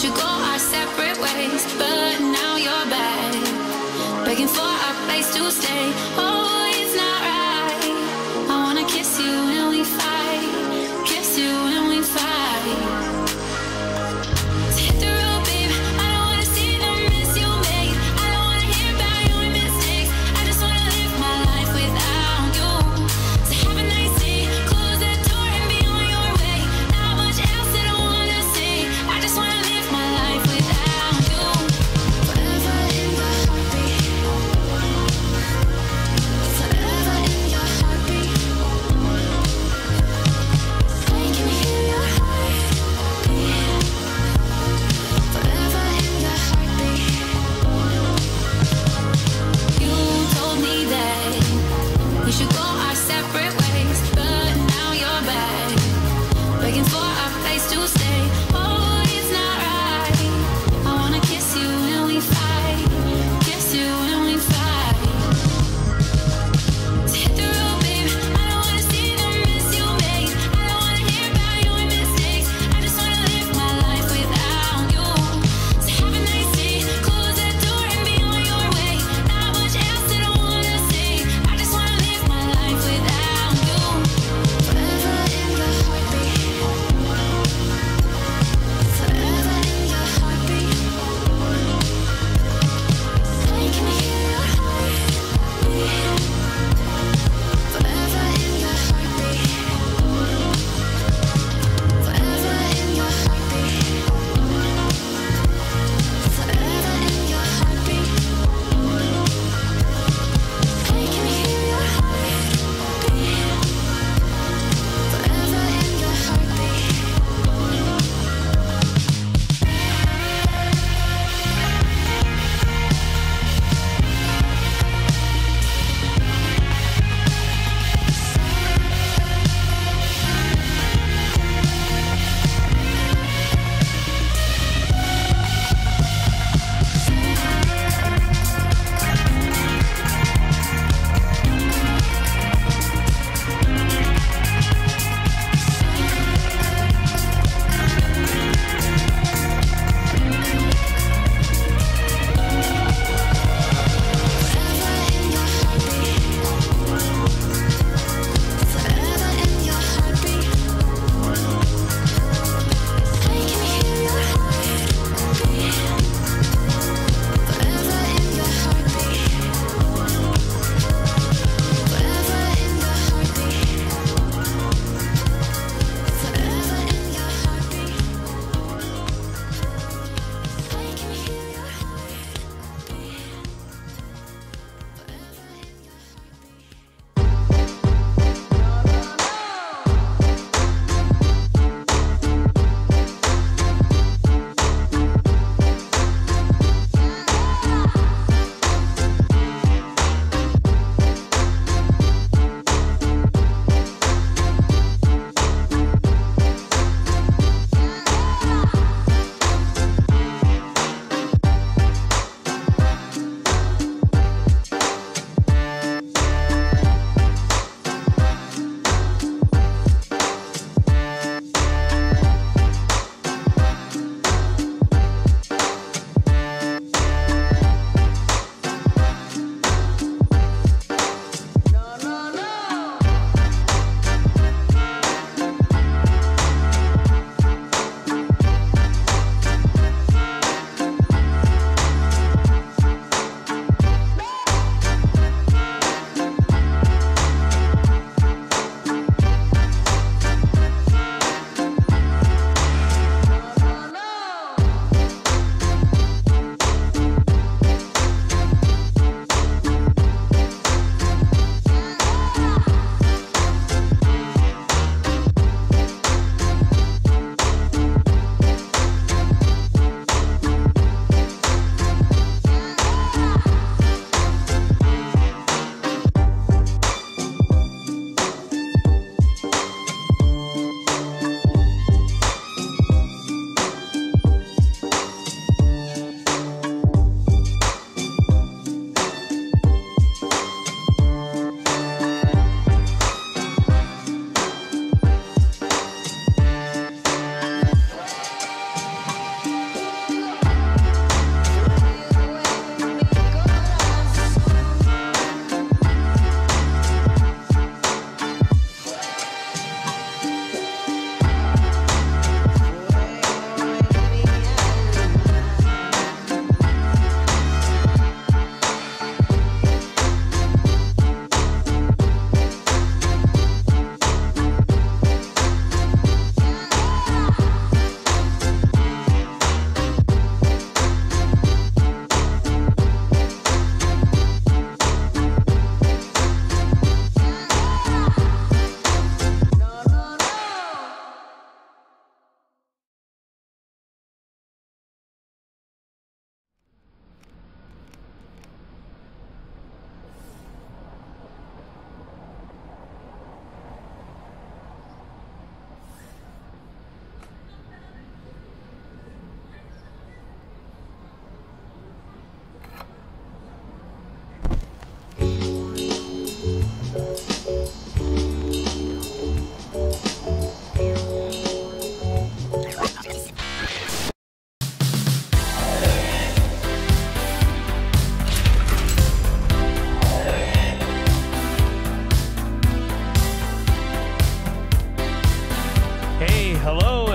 should go our separate ways, but now you're back, begging for a place to stay. Oh, it's not right. I wanna kiss you when we fight, kiss you when we fight. So hit the road, babe. I don't wanna see the mess you made. I don't wanna hear about your mistakes. I just wanna live my life without you. So have a nice day, close that door and be on your way. Not much else that I wanna say. I just wanna live my life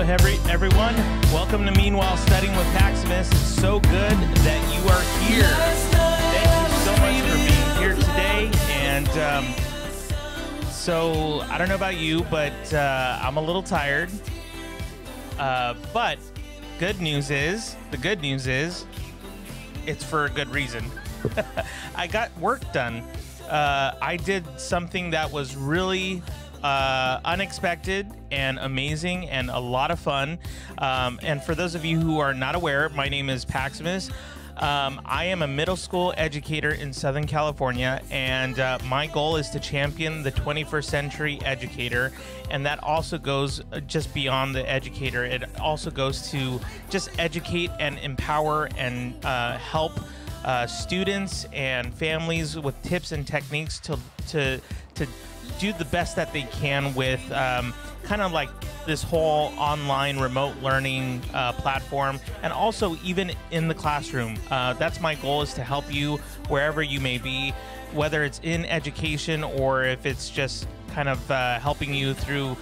everyone. Welcome to Meanwhile Studying with Paximus. It's so good that you are here. Thank you so much for being here today. And so I don't know about you, but I'm a little tired. But the good news is, it's for a good reason. I got work done. I did something that was really unexpected and amazing and a lot of fun. And for those of you who are not aware, my name is Paximus. I am a middle school educator in Southern California, and my goal is to champion the 21st century educator. And that also goes just beyond the educator. It also goes to just educate and empower and help students and families with tips and techniques to do the best that they can with kind of like this whole online remote learning platform, and also even in the classroom. That's my goal, is to help you wherever you may be, whether it's in education or if it's just kind of helping you through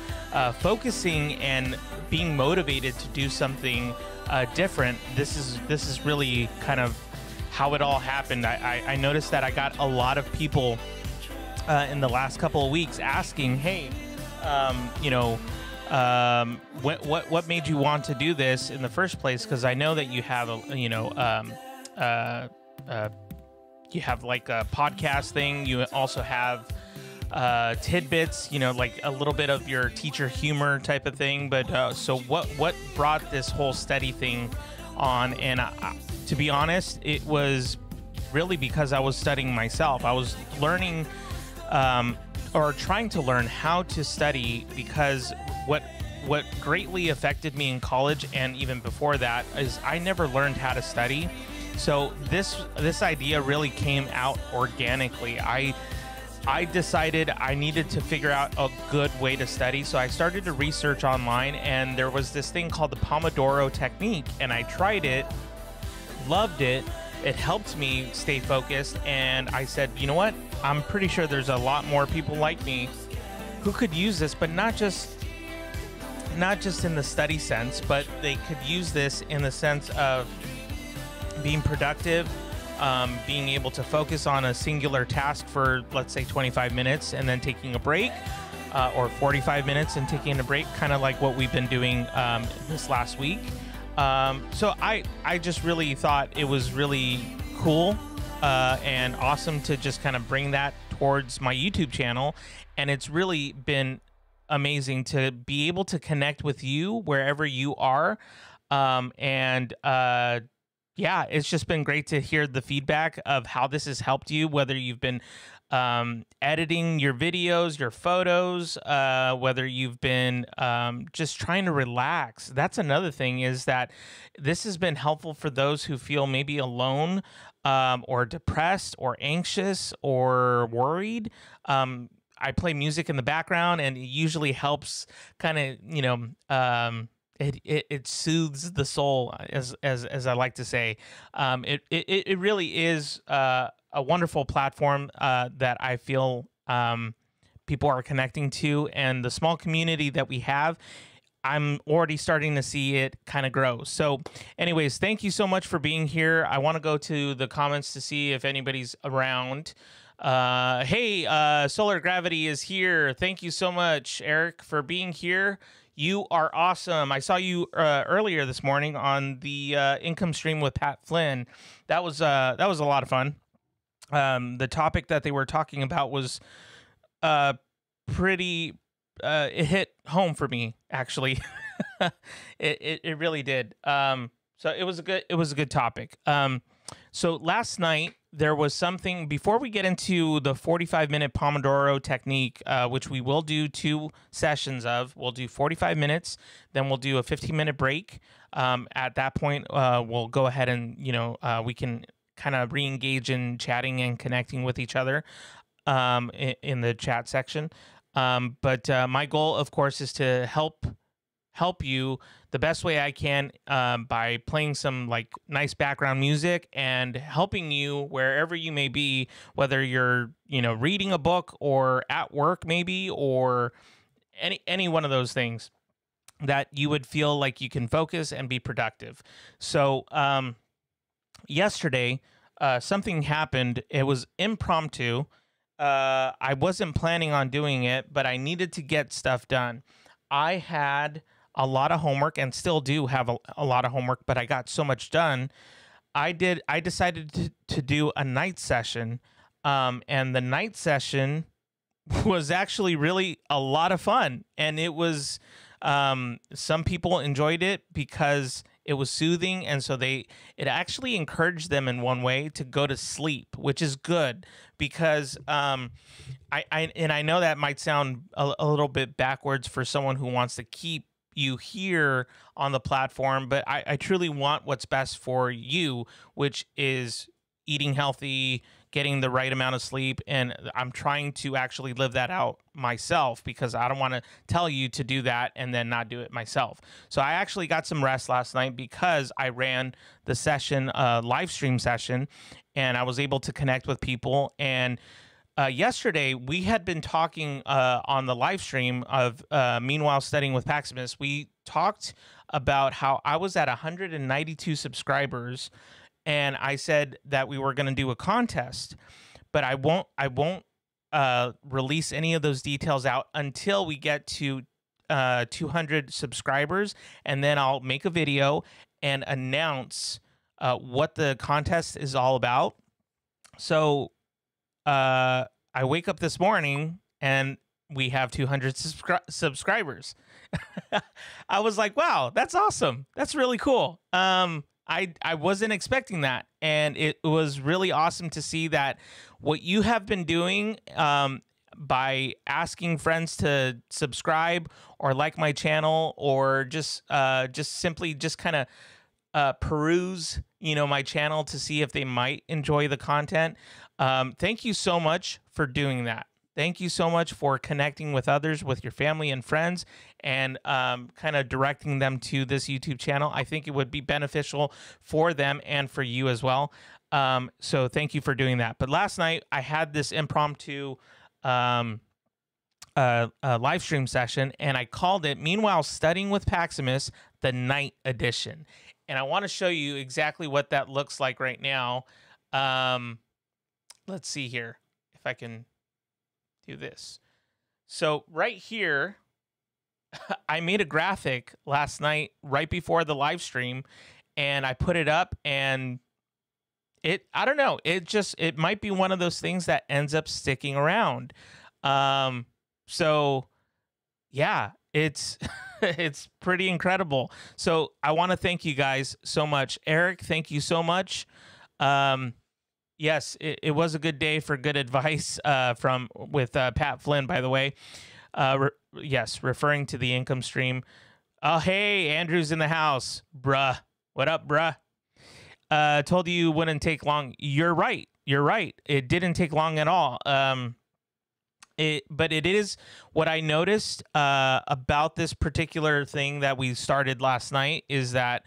focusing and being motivated to do something different. This is really kind of how it all happened. I noticed that I got a lot of people in the last couple of weeks asking, hey, what made you want to do this in the first place? Because I know that you have you have like a podcast thing. You also have tidbits, like a little bit of your teacher humor type of thing. But so what brought this whole study thing on? And to be honest, it was really because I was studying myself. I was learning or trying to learn how to study, because what greatly affected me in college and even before that is I never learned how to study. So this idea really came out organically. I decided I needed to figure out a good way to study, so I started to research online, and there was this thing called the Pomodoro technique, and I tried it, loved it. It helped me stay focused, and I said, you know what? I'm pretty sure there's a lot more people like me who could use this, but not just in the study sense, but they could use this in the sense of being productive, being able to focus on a singular task for, let's say, 25 minutes and then taking a break, or 45 minutes and taking a break, kind of like what we've been doing this last week. So I just really thought it was really cool and awesome to just kind of bring that towards my YouTube channel. And it's really been amazing to be able to connect with you wherever you are. Yeah, it's just been great to hear the feedback of how this has helped you, whether you've been editing your videos, your photos, whether you've been just trying to relax. That's another thing, is that this has been helpful for those who feel maybe alone, or depressed or anxious or worried. I play music in the background, and it usually helps kind of, it soothes the soul, as I like to say. It really is a wonderful platform that I feel people are connecting to, and the small community that we have, I'm already starting to see it kind of grow. So anyways, thank you so much for being here. I want to go to the comments to see if anybody's around. Hey, Solar Gravity is here. Thank you so much, Eric, for being here. You are awesome. I saw you earlier this morning on the income stream with Pat Flynn. That was a lot of fun. The topic that they were talking about was pretty. It hit home for me, actually. it really did. So it was a good topic. So last night there was something, before we get into the 45-minute Pomodoro technique, which we will do 2 sessions of. We'll do 45 minutes, then we'll do a 15-minute break. At that point, we'll go ahead and, we can kind of re-engage in chatting and connecting with each other in the chat section. But my goal, of course, is to help you the best way I can by playing some like nice background music and helping you wherever you may be, whether you're reading a book or at work maybe, or any one of those things. that you would feel like you can focus and be productive. So yesterday, something happened. It was impromptu. I wasn't planning on doing it, but I needed to get stuff done. I had a lot of homework and still do have a lot of homework, but I got so much done. I decided to do a night session, and the night session was actually really a lot of fun. And it was, some people enjoyed it because it was soothing, and so it actually encouraged them in one way to go to sleep, which is good because I know that might sound a little bit backwards for someone who wants to keep you here on the platform, but I truly want what's best for you, which is eating healthy, getting the right amount of sleep, and I'm trying to actually live that out myself because I don't want to tell you to do that and then not do it myself. So I actually got some rest last night because I ran the session, live stream session, and I was able to connect with people. And yesterday we had been talking on the live stream of Meanwhile Studying with Paximus. We talked about how I was at 192 subscribers, and I said that we were going to do a contest, but I won't release any of those details out until we get to 200 subscribers, and then I'll make a video and announce what the contest is all about. So I wake up this morning and we have 200 subscribers. I was like, wow, that's awesome. That's really cool. I wasn't expecting that, and it was really awesome to see that what you have been doing by asking friends to subscribe or like my channel, or just simply just kind of peruse, my channel to see if they might enjoy the content. Thank you so much for doing that. Thank you so much for connecting with others, with your family and friends, and kind of directing them to this YouTube channel. I think it would be beneficial for them and for you as well. So thank you for doing that. But last night I had this impromptu live stream session, and I called it Meanwhile Studying with Paximus, the night edition. And I want to show you exactly what that looks like right now. Let's see here if I can do this. So right here, I made a graphic last night right before the live stream, and I put it up, and I don't know, it might be one of those things that ends up sticking around. So yeah, it's it's pretty incredible. So I want to thank you guys so much. Eric, thank you so much. Yes, it was a good day for good advice with Pat Flynn, by the way. Yes, referring to the income stream. Oh, hey, Andrew's in the house. Bruh. What up, bruh? Told you wouldn't take long. You're right. You're right. It didn't take long at all. But it is what I noticed about this particular thing that we started last night is that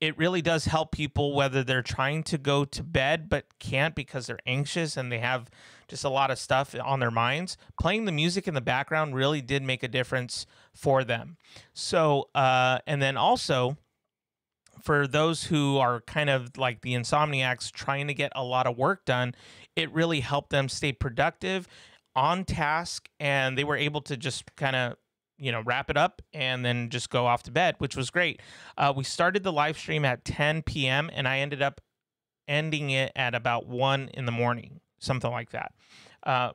it really does help people, whether they're trying to go to bed but can't because they're anxious and they have just a lot of stuff on their minds. Playing the music in the background really did make a difference for them. So, and then also for those who are kind of like the insomniacs trying to get a lot of work done, it really helped them stay productive, on task, and they were able to just kind of wrap it up and then just go off to bed, which was great. We started the live stream at 10 p.m. and I ended up ending it at about 1 in the morning, something like that,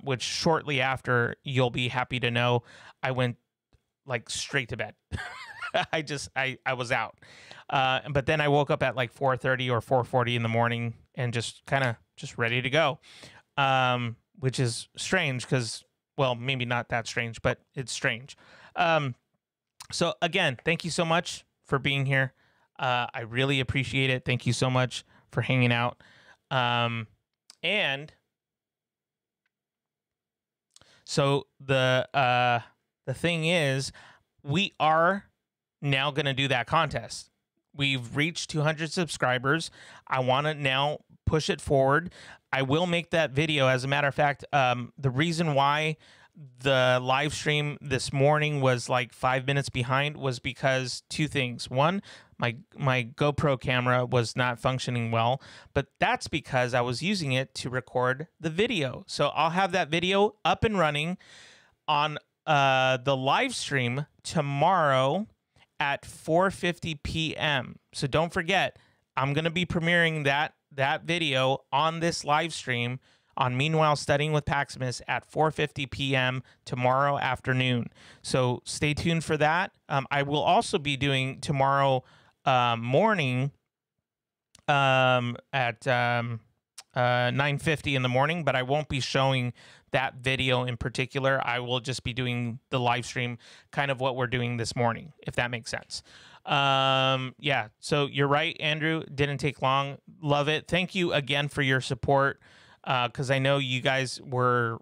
which shortly after, you'll be happy to know, I went like straight to bed. I was out. But then I woke up at like 4:30 or 4:40 in the morning and just kind of just ready to go, which is strange because, well, maybe not that strange, but it's strange. So again, thank you so much for being here. I really appreciate it. Thank you so much for hanging out. And so the thing is, we are now going to do that contest. We've reached 200 subscribers. I want to now push it forward. I will make that video. As a matter of fact, the reason why the live stream this morning was like 5 minutes behind was because two things. One, my GoPro camera was not functioning well, but that's because I was using it to record the video. So I'll have that video up and running on the live stream tomorrow at 4:50 p.m. So don't forget, I'm going to be premiering that video on this live stream on Meanwhile Studying with Paximus at 4:50 p.m. tomorrow afternoon. So stay tuned for that. I will also be doing tomorrow morning at 9:50 in the morning, but I won't be showing that video in particular. I will just be doing the live stream, kind of what we're doing this morning, if that makes sense. Yeah, so you're right, Andrew. Didn't take long. Love it. Thank you again for your support, because I know you guys were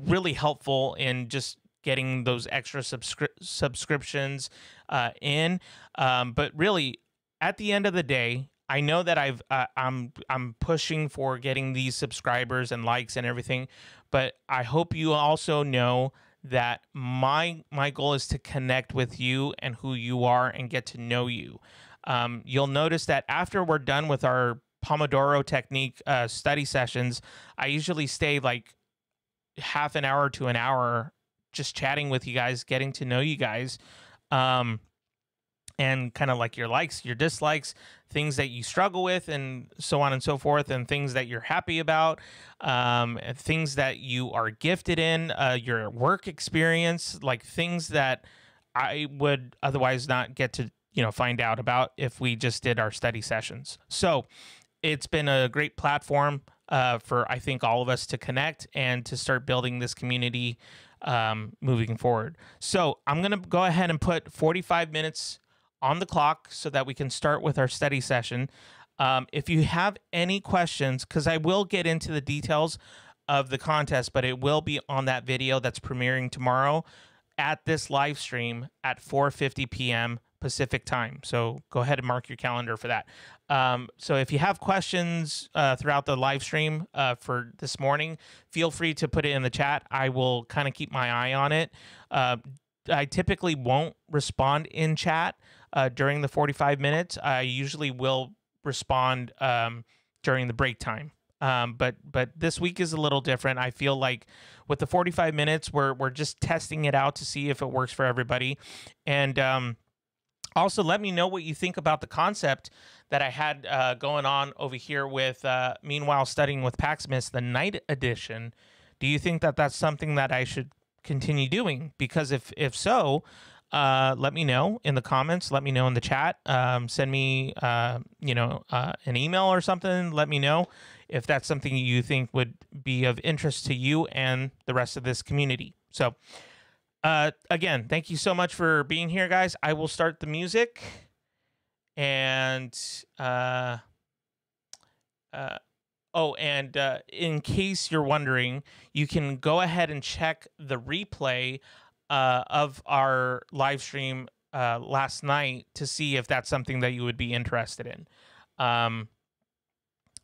really helpful in just getting those extra subscriptions in. But really, at the end of the day, I know that I'm pushing for getting these subscribers and likes and everything, but I hope you also know that my goal is to connect with you and who you are and get to know you. You'll notice that after we're done with our Pomodoro technique study sessions, I usually stay like half an hour to an hour just chatting with you guys, getting to know you guys. And kind of like your likes, your dislikes, things that you struggle with, and so on and so forth, and things that you're happy about, and things that you are gifted in, your work experience, like things that I would otherwise not get to, find out about if we just did our study sessions. So it's been a great platform for, I think, all of us to connect and to start building this community moving forward. So I'm going to go ahead and put 45 minutes on the clock so that we can start with our study session. If you have any questions, because I will get into the details of the contest, but it will be on that video that's premiering tomorrow at this live stream at 4:50 p.m. Pacific time. So go ahead and mark your calendar for that. So if you have questions throughout the live stream for this morning, feel free to put it in the chat. I will kind of keep my eye on it. I typically won't respond in chat during the 45 minutes. I usually will respond during the break time. But this week is a little different. I feel like with the 45 minutes, we're just testing it out to see if it works for everybody. And also, let me know what you think about the concept that I had going on over here with Meanwhile Studying with Paximus, the night edition. Do you think that that's something that I should continue doing? Because if so, let me know in the comments. Let me know in the chat. Send me an email or something. Let me know if that's something you think would be of interest to you and the rest of this community. So again, thank you so much for being here, guys. I will start the music, and in case you're wondering, you can go ahead and check the replay of our live stream last night to see if that's something that you would be interested in.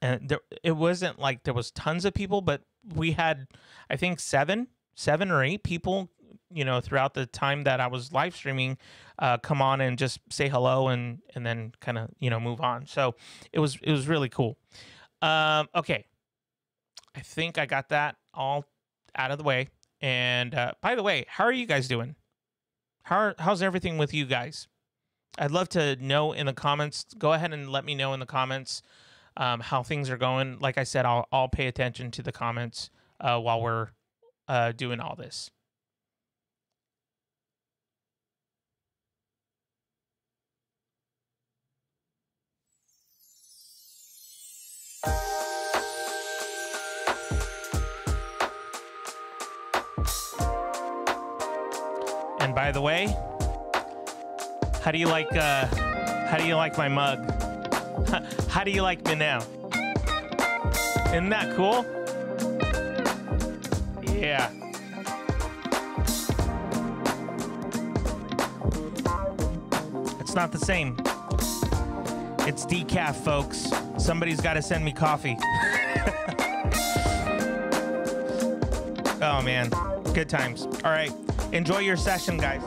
And it wasn't like there was tons of people, but we had, I think, seven or eight people, throughout the time that I was live streaming, come on and just say hello and then kind of, move on. So it was really cool. Okay. I think I got that all out of the way. And by the way, how are you guys doing? How's everything with you guys? I'd love to know in the comments. Go ahead and let me know in the comments how things are going. Like I said, I'll pay attention to the comments while we're doing all this. And by the way, how do you like my mug? How do you like me now? Isn't that cool? Yeah. It's not the same. It's decaf, folks. Somebody's got to send me coffee. Oh man. Good times. All right. Enjoy your session, guys.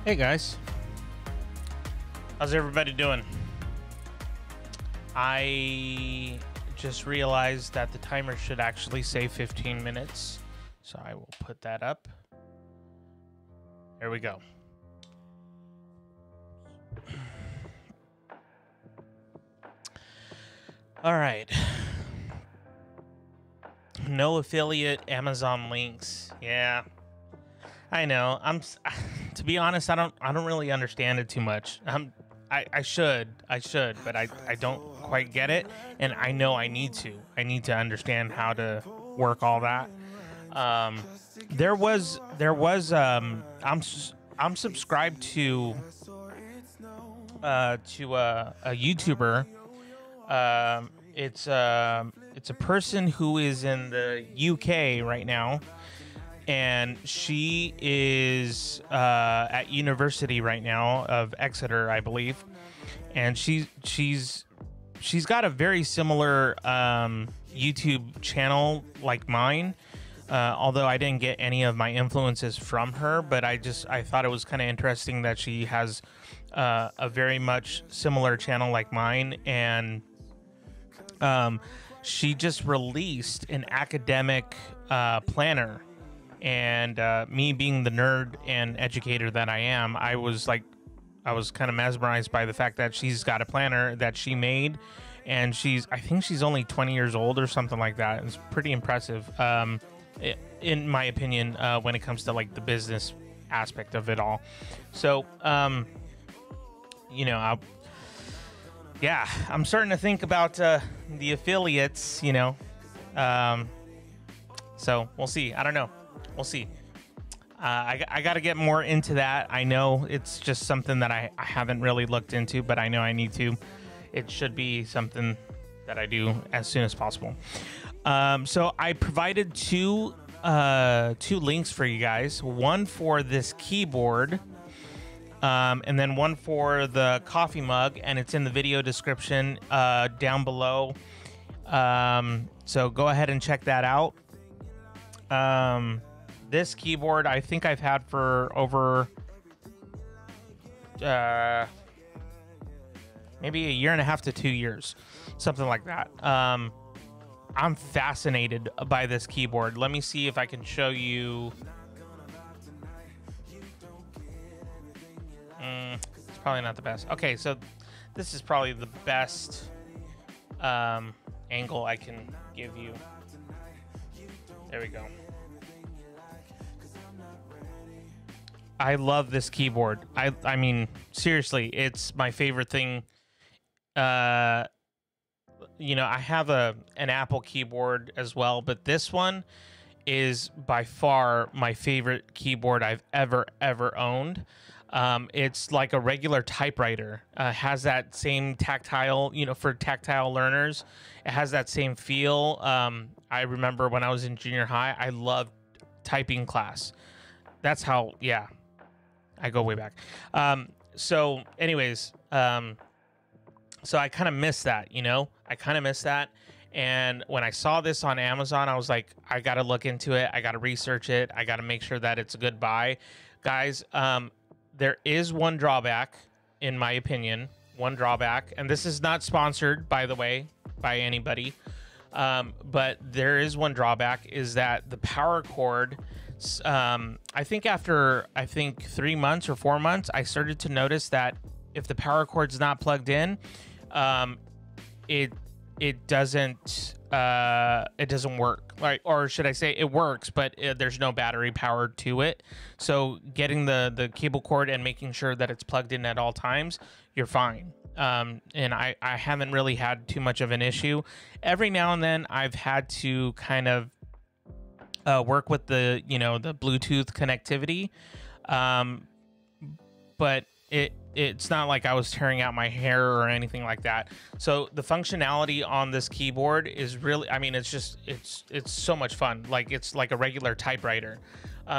Hey guys, how's everybody doing? I just realized that the timer should actually say 15 minutes, so I will put that up. There we go. All right. No affiliate Amazon links. Yeah. I know. To be honest, I don't really understand it too much. I should, but I don't quite get it, and I know I need to. I need to understand how to work all that. I'm subscribed to a YouTuber. It's a person who is in the UK right now. And she is at university right now of Exeter, I believe, and she's got a very similar YouTube channel like mine. Although I didn't get any of my influences from her, but I thought it was kind of interesting that she has a very much similar channel like mine, and she just released an academic planner. And me being the nerd and educator that I am, I was kind of mesmerized by the fact that she's got a planner that she made, and I think she's only 20 years old or something like that. It's pretty impressive, in my opinion, when it comes to like the business aspect of it all. So, I'm starting to think about the affiliates, so we'll see. I don't know. We'll see. I got to get more into that. I know it's just something that I haven't really looked into, but I know I need to. It should be something that I do as soon as possible. So I provided two links for you guys. One for this keyboard, and then one for the coffee mug, and it's in the video description down below. So go ahead and check that out. This keyboard I think I've had for over maybe a year and a half to 2 years, something like that. I'm fascinated by this keyboard. Let me see if I can show you. It's probably not the best. Okay, so this is probably the best angle I can give you. There we go. I love this keyboard. I mean, seriously, it's my favorite thing. I have an Apple keyboard as well, but this one is by far my favorite keyboard I've ever owned. It's like a regular typewriter. Has that same tactile, for tactile learners, it has that same feel. I remember when I was in junior high, I loved typing class. That's how, yeah, I go way back. So anyways, so I kind of miss that, I kind of miss that. And when I saw this on Amazon, I was like, I got to look into it. I got to research it. I got to make sure that it's a good buy. Guys, there is one drawback, in my opinion, and this is not sponsored, by the way, by anybody. But there is one drawback, is that the power cord, I think after 3 months or 4 months, I started to notice that if the power cord's not plugged in, it doesn't work. Like, or should I say it works, but there's no battery power to it. So getting the cable cord and making sure that it's plugged in at all times, you're fine. And I haven't really had too much of an issue. Every now and then I've had to kind of work with the Bluetooth connectivity, but it's not like I was tearing out my hair or anything like that. So the functionality on this keyboard is really, I mean, it's so much fun. Like, it's like a regular typewriter.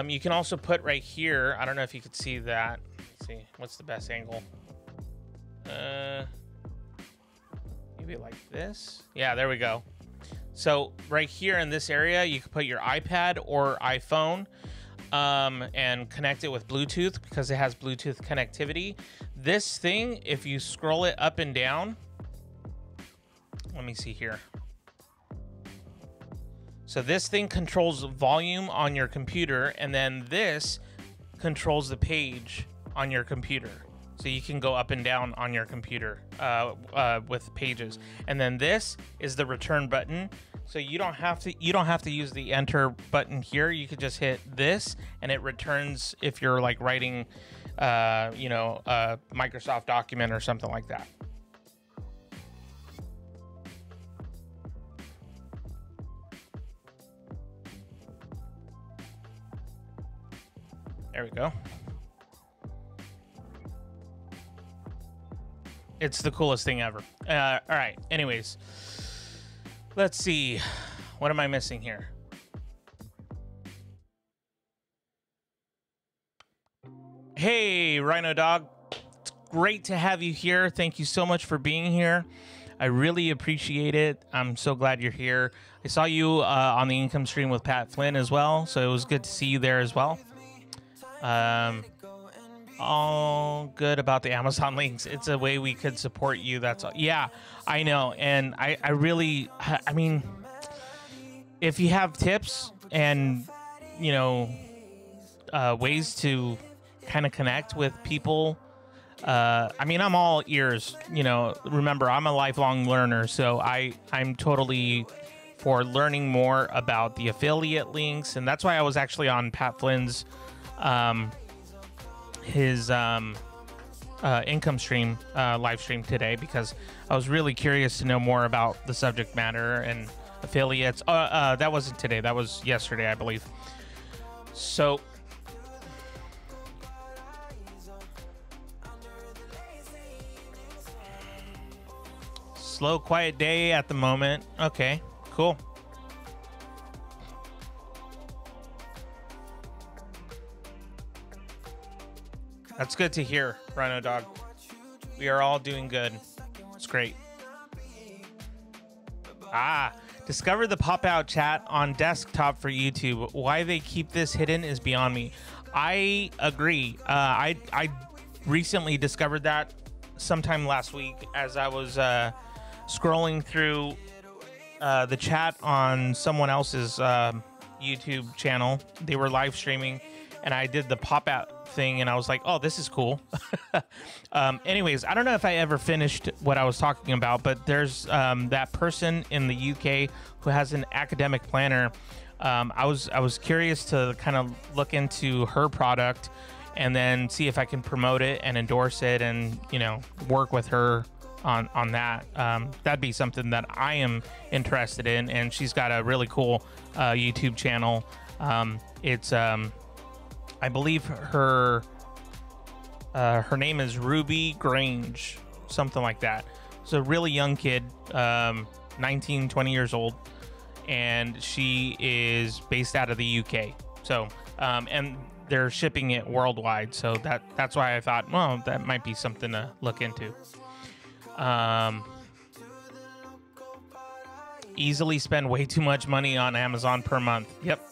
You can also put right here, I don't know if you could see that. Let's see, what's the best angle? Maybe like this. Yeah, there we go. So right here in this area, you can put your iPad or iPhone. and connect it with Bluetooth because it has Bluetooth connectivity. This thing, if you scroll it up and down, let me see here. So this thing controls volume on your computer, and then this controls the page on your computer. So you can go up and down on your computer with pages. And then this is the return button. So you don't have to use the enter button here. You could just hit this, and it returns if you're like writing, a Microsoft document or something like that. There we go. It's the coolest thing ever. All right. Anyways, let's see. What am I missing here? Hey, Rhino Dog. It's great to have you here. Thank you so much for being here. I really appreciate it. I'm so glad you're here. I saw you on the income stream with Pat Flynn as well, so it was good to see you there as well. All good about the Amazon links. It's a way we could support you. That's all. Yeah, I know. And I mean, if you have tips and, ways to kind of connect with people, I mean, I'm all ears. Remember, I'm a lifelong learner, so I'm totally for learning more about the affiliate links. And that's why I was actually on Pat Flynn's income stream live stream today, because I was really curious to know more about the subject matter and affiliates. That wasn't today, that was yesterday, I believe. So slow, quiet day at the moment. Okay, cool. That's good to hear, Rhino Dog. We are all doing good. It's great. Discover the pop-out chat on desktop for YouTube. Why they keep this hidden is beyond me. I agree. I recently discovered that sometime last week as I was scrolling through the chat on someone else's YouTube channel. They were live streaming, and I did the pop-out thing, and I was like, oh, this is cool. Anyways, I don't know if I ever finished what I was talking about, but there's that person in the UK who has an academic planner. I was curious to kind of look into her product and then see if I can promote it and endorse it and, work with her on that. That'd be something that I am interested in, and she's got a really cool YouTube channel. It's I believe her name is Ruby Grange, something like that. It's a really young kid, 19, 20 years old, and she is based out of the UK. So, and they're shipping it worldwide. So that's why I thought, well, that might be something to look into. Easily spend way too much money on Amazon per month. Yep.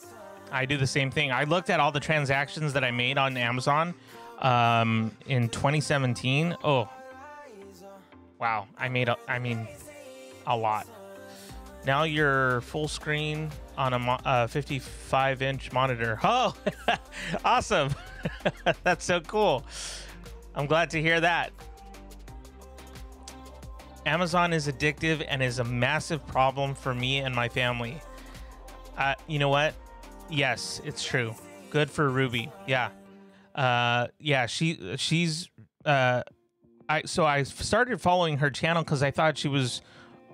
I do the same thing. I looked at all the transactions that I made on Amazon in 2017. Oh, wow. I made a lot. Now you're full screen on a 55-inch monitor. Oh, awesome. That's so cool. I'm glad to hear that. Amazon is addictive and is a massive problem for me and my family. You know what? Yes, it's true. Good for Ruby. Yeah. She's I started following her channel because I thought she was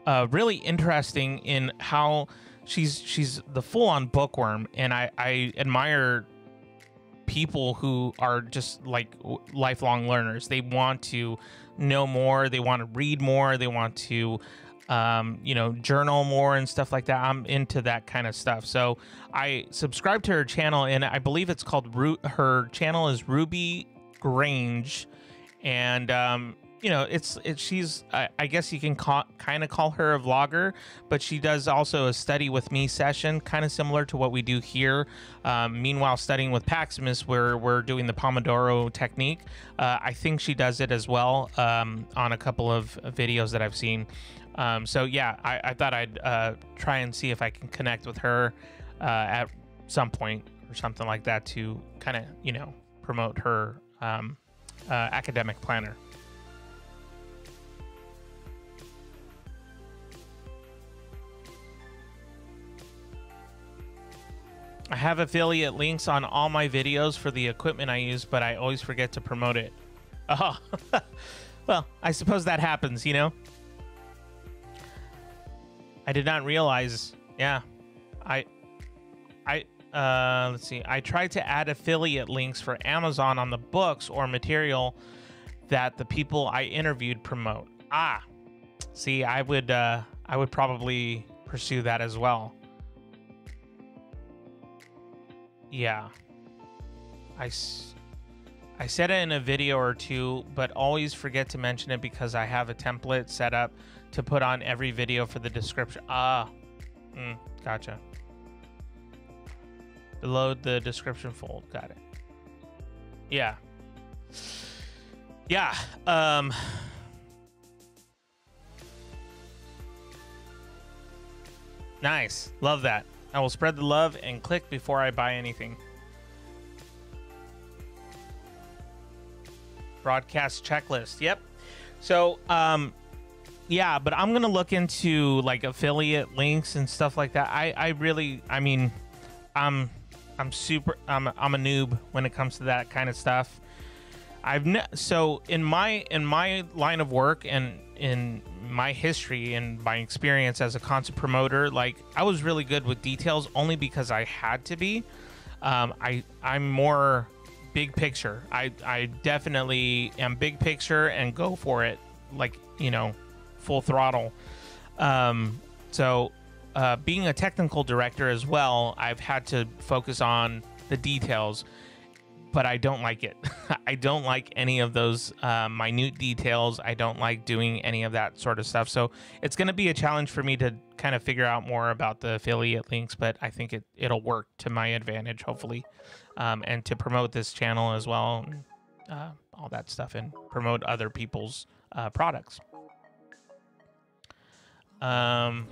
really interesting in how she's the full-on bookworm, and I admire people who are just like lifelong learners. They want to know more, they want to read more, they want to journal more and stuff like that. I'm into that kind of stuff. So I subscribed to her channel, and I believe it's called her channel is Ruby Grange, and you know, she's I guess you can kind of call her a vlogger, but she does also a study with me session, kind of similar to what we do here. Meanwhile, studying with Paximus, where we're doing the Pomodoro technique. I think she does it as well on a couple of videos that I've seen. So yeah, I thought I'd try and see if I can connect with her at some point or something like that to kind of, you know, promote her academic planner. I have affiliate links on all my videos for the equipment I use, but I always forget to promote it. Oh, well, I suppose that happens, you know? I did not realize. Yeah, let's see. I tried to add affiliate links for Amazon on the books or material that the people I interviewed promote. Ah, see, I would probably pursue that as well. Yeah, I said it in a video or two, but always forget to mention it because I have a template set up to put on every video for the description. Gotcha. Below the description fold. Got it. Yeah. Yeah. Nice. Love that. I will spread the love and click before I buy anything. Broadcast checklist. Yep. So, yeah, but I'm gonna look into like affiliate links and stuff like that. I mean, I'm a noob when it comes to that kind of stuff. So in my line of work and in my history and my experience as a concept promoter, like I was really good with details only because I had to be. I'm more big picture. I definitely am big picture and go for it, like, you know, full throttle. So being a technical director as well, I've had to focus on the details, but I don't like it. I don't like any of those minute details. I don't like doing any of that sort of stuff. So it's going to be a challenge for me to kind of figure out more about the affiliate links, but I think it'll work to my advantage, hopefully, and to promote this channel as well, all that stuff, and promote other people's products. Let's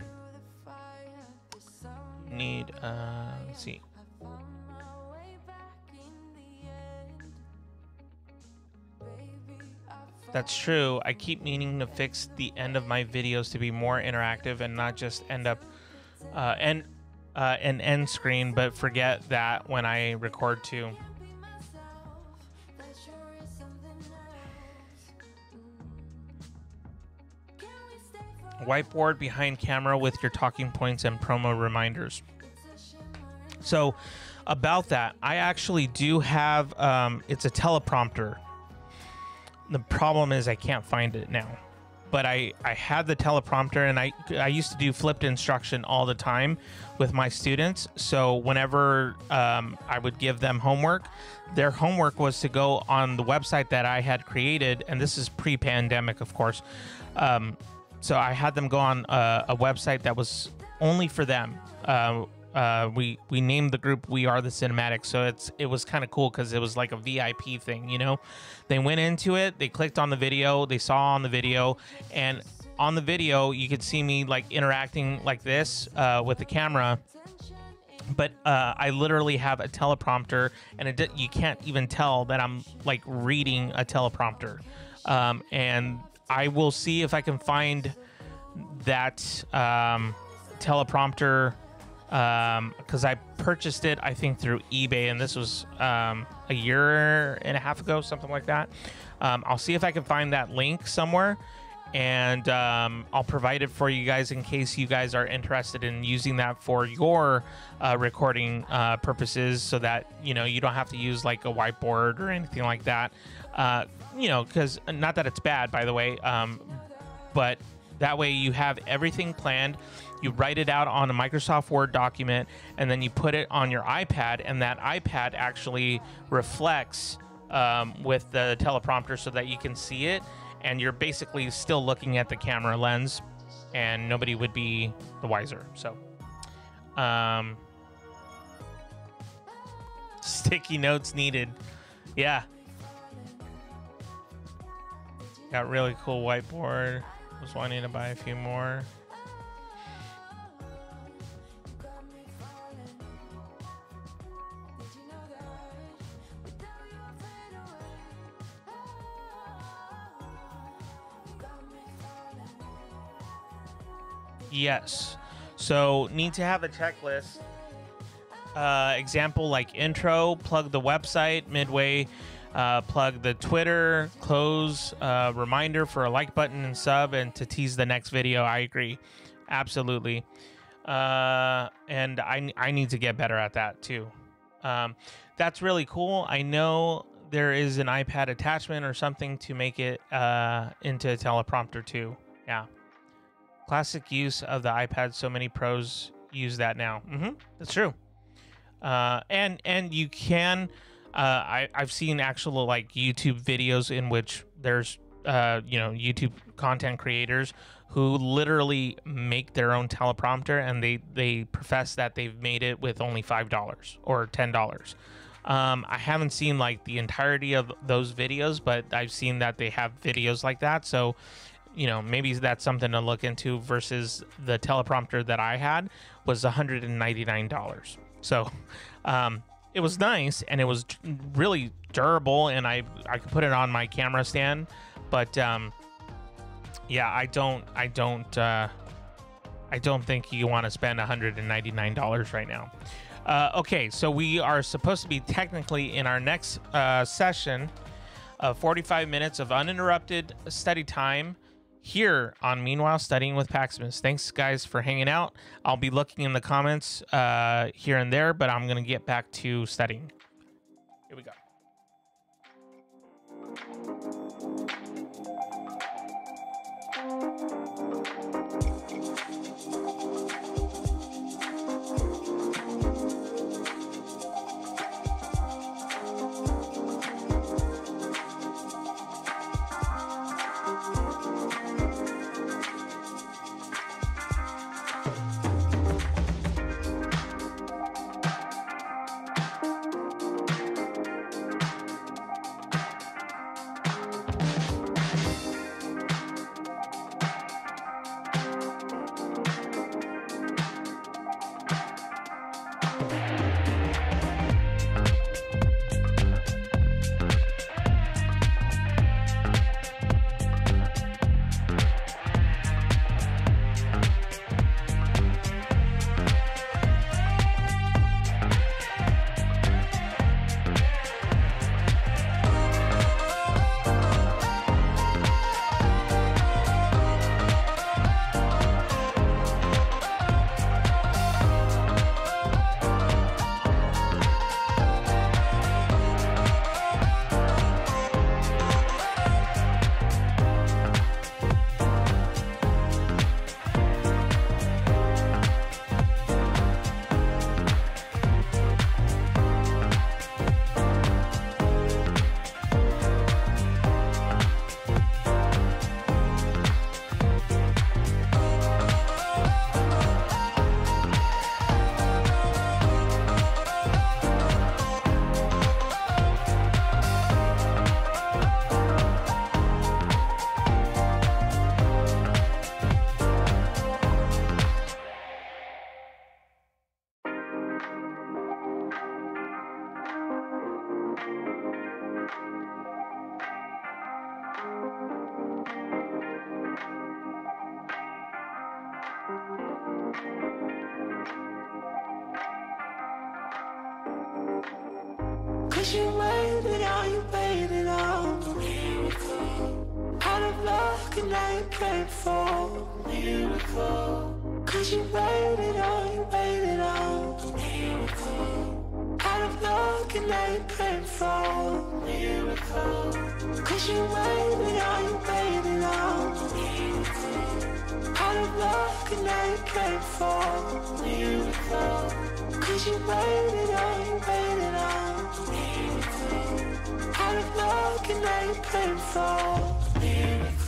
see. That's true. I keep meaning to fix the end of my videos to be more interactive and not just end up an end screen, but forget that when I record too. Whiteboard behind camera with your talking points and promo reminders. So about that, I actually do have, it's a teleprompter. The problem is I can't find it now, but I had the teleprompter, and I used to do flipped instruction all the time with my students. So whenever I would give them homework, their homework was to go on the website that I had created, and this is pre-pandemic, of course. So I had them go on a website that was only for them. We named the group "We Are the Cinematic," so it was kind of cool because it was like a VIP thing, you know. They went into it, they clicked on the video, they saw on the video, and on the video you could see me like interacting like this with the camera. But I literally have a teleprompter, and you can't even tell that I'm like reading a teleprompter. And I will see if I can find that teleprompter, because I purchased it, I think, through eBay, and this was a year and a half ago, something like that. I'll see if I can find that link somewhere, and I'll provide it for you guys in case you guys are interested in using that for your recording purposes, so that, you know, you don't have to use like a whiteboard or anything like that. You know, because not that it's bad, by the way, but that way you have everything planned. You write it out on a Microsoft Word document, and then you put it on your iPad, and that iPad actually reflects with the teleprompter so that you can see it. and you're basically still looking at the camera lens, and nobody would be the wiser. So, sticky notes needed. Yeah. Got really cool whiteboard. Was wanting to buy a few more. Yes. So need to have a checklist. Example like intro, plug the website, midway, plug the Twitter, close, reminder for a like button and sub, and to tease the next video. I agree. Absolutely. And I need to get better at that too. That's really cool. I know there is an iPad attachment or something to make it into a teleprompter too. Yeah. Classic use of the iPad. So many pros use that now. That's true. And you can, I've seen actual like YouTube videos in which there's, YouTube content creators who literally make their own teleprompter, and they profess that they've made it with only $5 or $10. I haven't seen like the entirety of those videos, but I've seen that they have videos like that. So, maybe that's something to look into, versus the teleprompter that I had was $199. So, it was nice, and it was really durable, and I could put it on my camera stand, but, yeah, I don't think you want to spend $199 right now. Okay, so we are supposed to be technically in our next session of 45 minutes of uninterrupted study time here on Meanwhile Studying with Paximus. Thanks, guys, for hanging out. I'll be looking in the comments here and there, but I'm going to get back to studying. Here we go. Cause you waited on, you waited on miracle. Out of luck and now you prayed for miracle. Cause you waited on, you waited on miracle. Out of luck and now you prayed for miracle. Cause you waited on, you waited on miracle. Out of luck and now you prayed for miracle. Cause you waited on, you waited on miracle. Out of luck and now you prayed for miracle.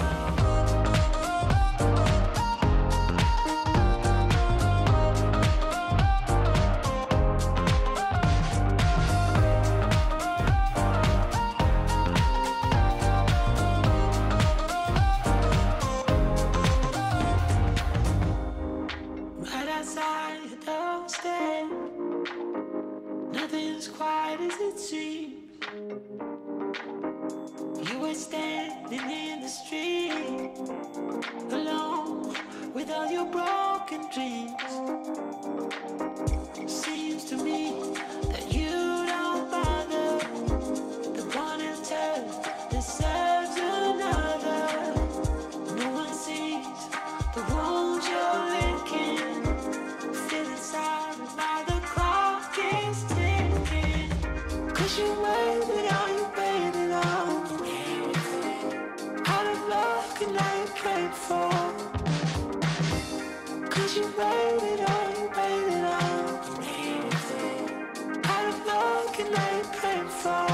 waited on, you waited on. Out of luck and now you prayed for. 'Cause you waited on, you waited on. Out of luck and now you prayed for.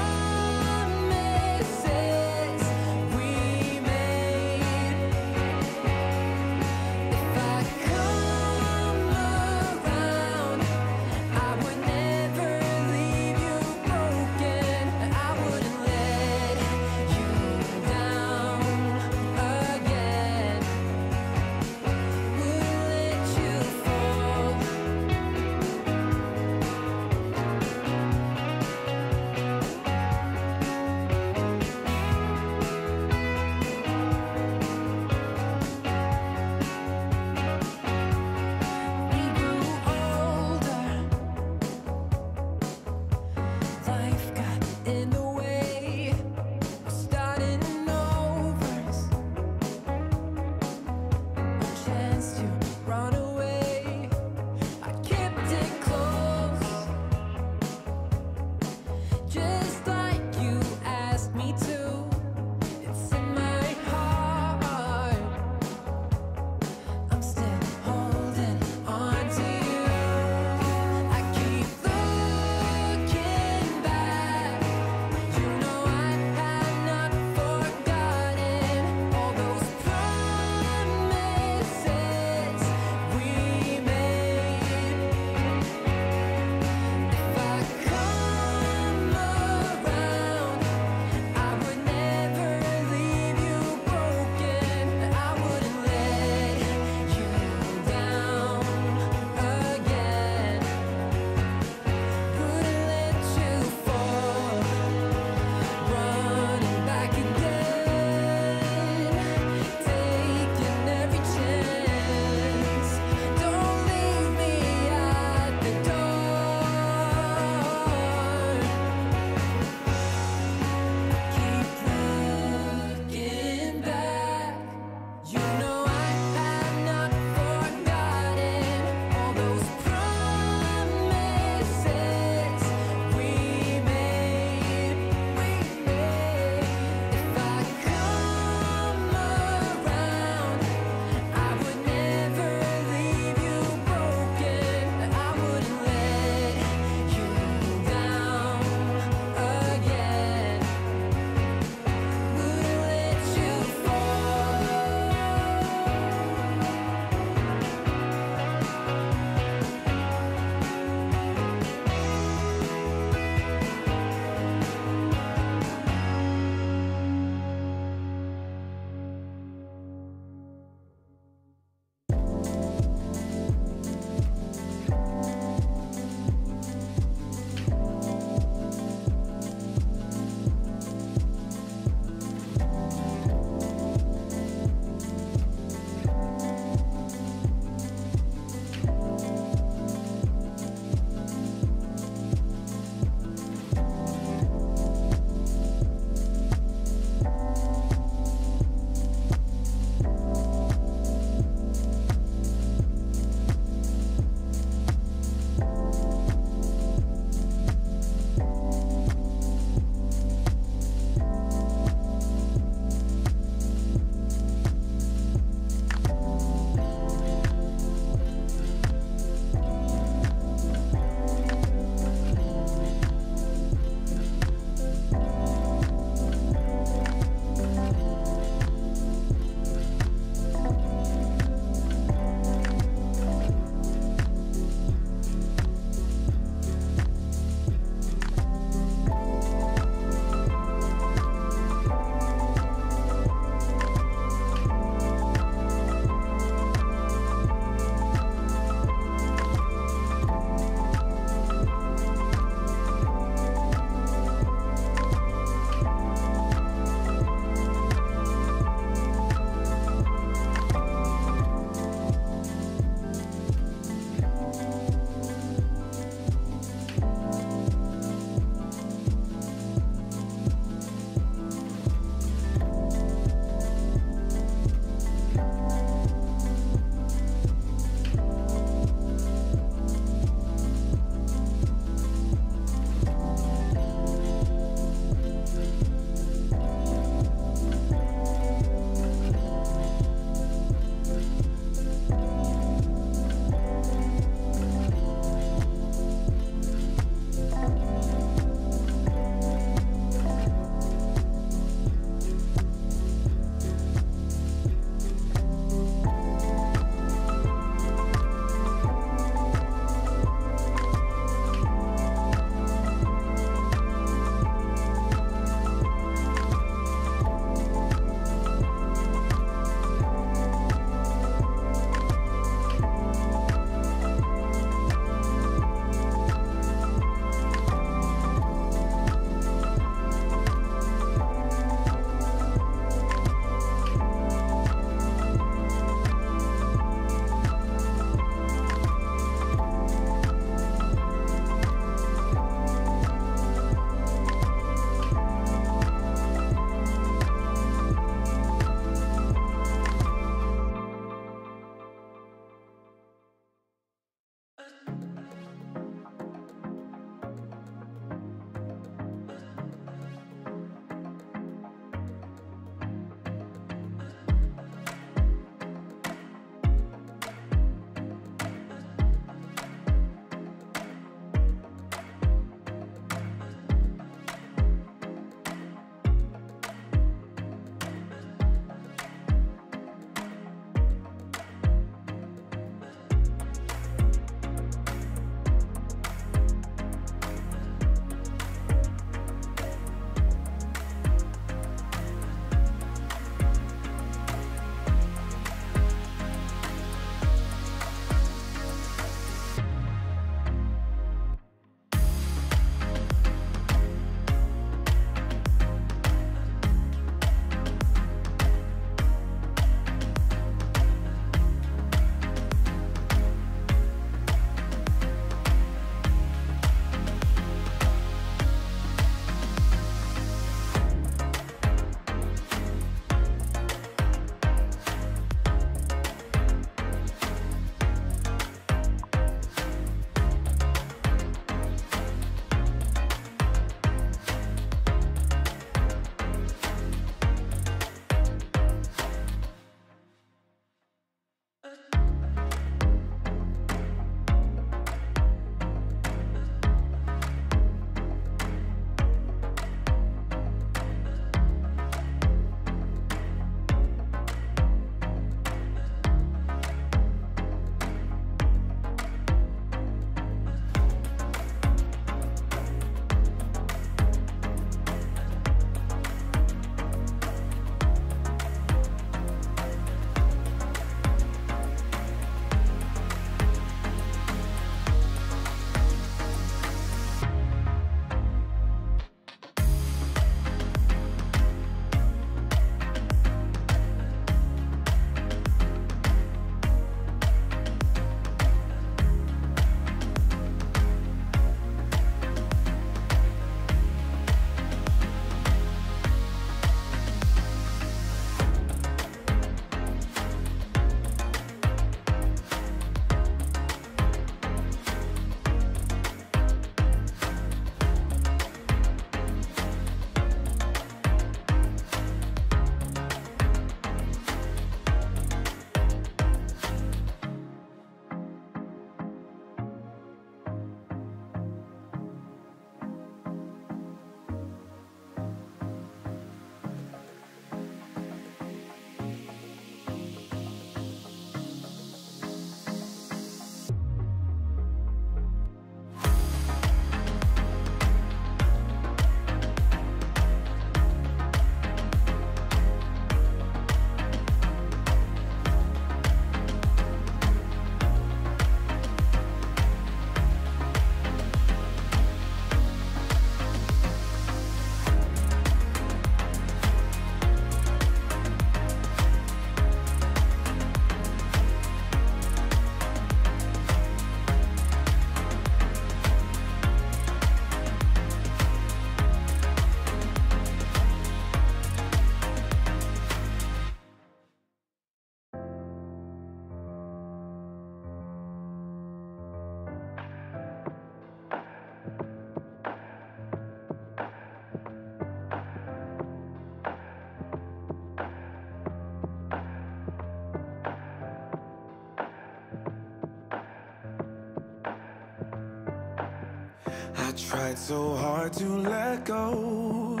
I tried so hard to let go,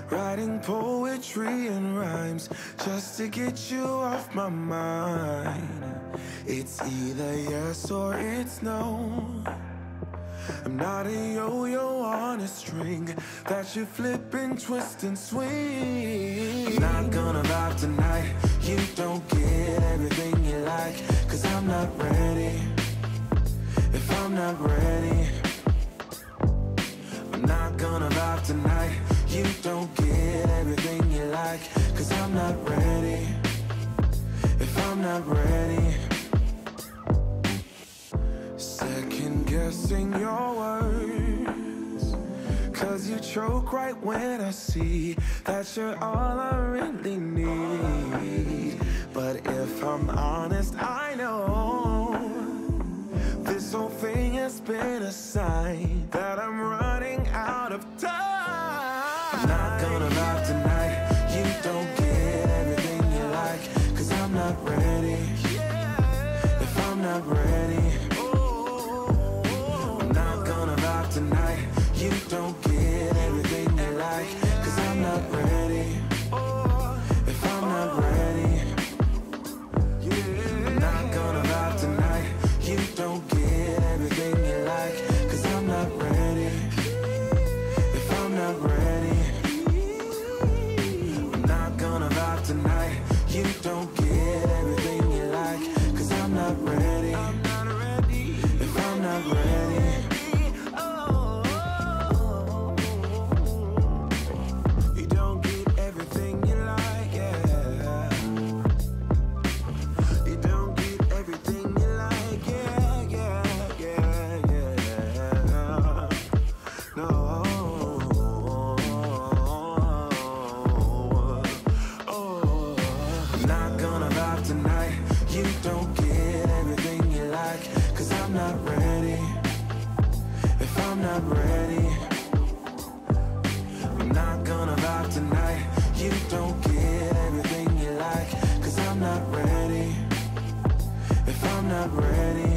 writing poetry and rhymes just to get you off my mind. It's either yes or it's no. I'm not a yo-yo on a string that you flip and twist and swing. I'm not gonna vibe tonight. You don't get everything you like, 'cause I'm not ready. If I'm not ready, I'm not gonna vibe tonight. You don't get everything you like, 'cause I'm not ready. If I'm not ready, second guessing your words, 'cause you choke right when I see that you're all I really need. But if I'm honest, I know this whole thing has been a sign that I'm running out of time. I'm not gonna vibe tonight. You don't get everything you like, 'cause I'm not ready. If I'm not ready, I'm not gonna vibe tonight. You don't get everything you like, 'cause I'm not ready. If I'm not ready, I'm not gonna vibe tonight. You don't get everything you like, 'cause I'm not ready. If I'm not ready, I'm not gonna vibe tonight. You don't get everything you like, 'cause I'm not ready. If I'm not ready, you don't get everything you like, yeah. You don't get everything you like, yeah, yeah, yeah, yeah. No. I'm not gonna vibe tonight. You don't get everything you like, 'cause I'm not ready. If I'm not ready, I'm not gonna vibe tonight. You don't get everything you like, 'cause I'm not ready. If I'm not ready,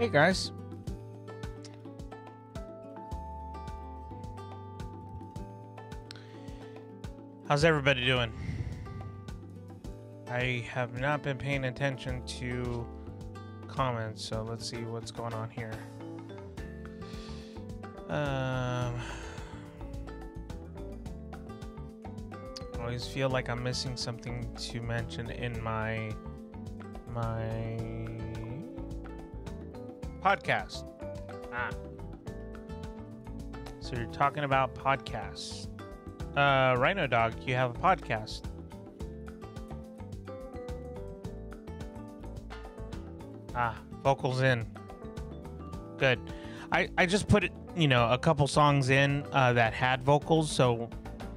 Hey guys. How's everybody doing? I have not been paying attention to comments, so let's see what's going on here. I always feel like I'm missing something to mention in my podcast. So you're talking about podcasts. Rhino Dog, you have a podcast. Vocals in. Good. I just put it, a couple songs in that had vocals, so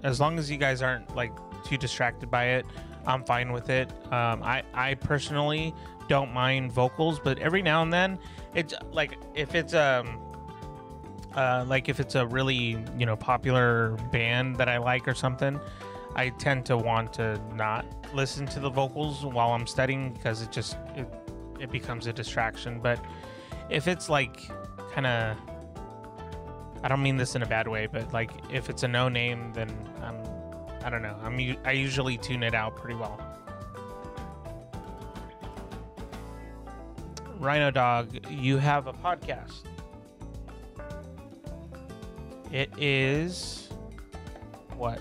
as long as you guys aren't like too distracted by it, I'm fine with it. I personally don't mind vocals, but every now and then, it's like if it's a really popular band that I like or something, I tend to want to not listen to the vocals while I'm studying because it becomes a distraction. But if it's like kind of, I don't mean this in a bad way, but like if it's a no name, then I don't know. I usually tune it out pretty well. Rhino Dog, you have a podcast. It is what?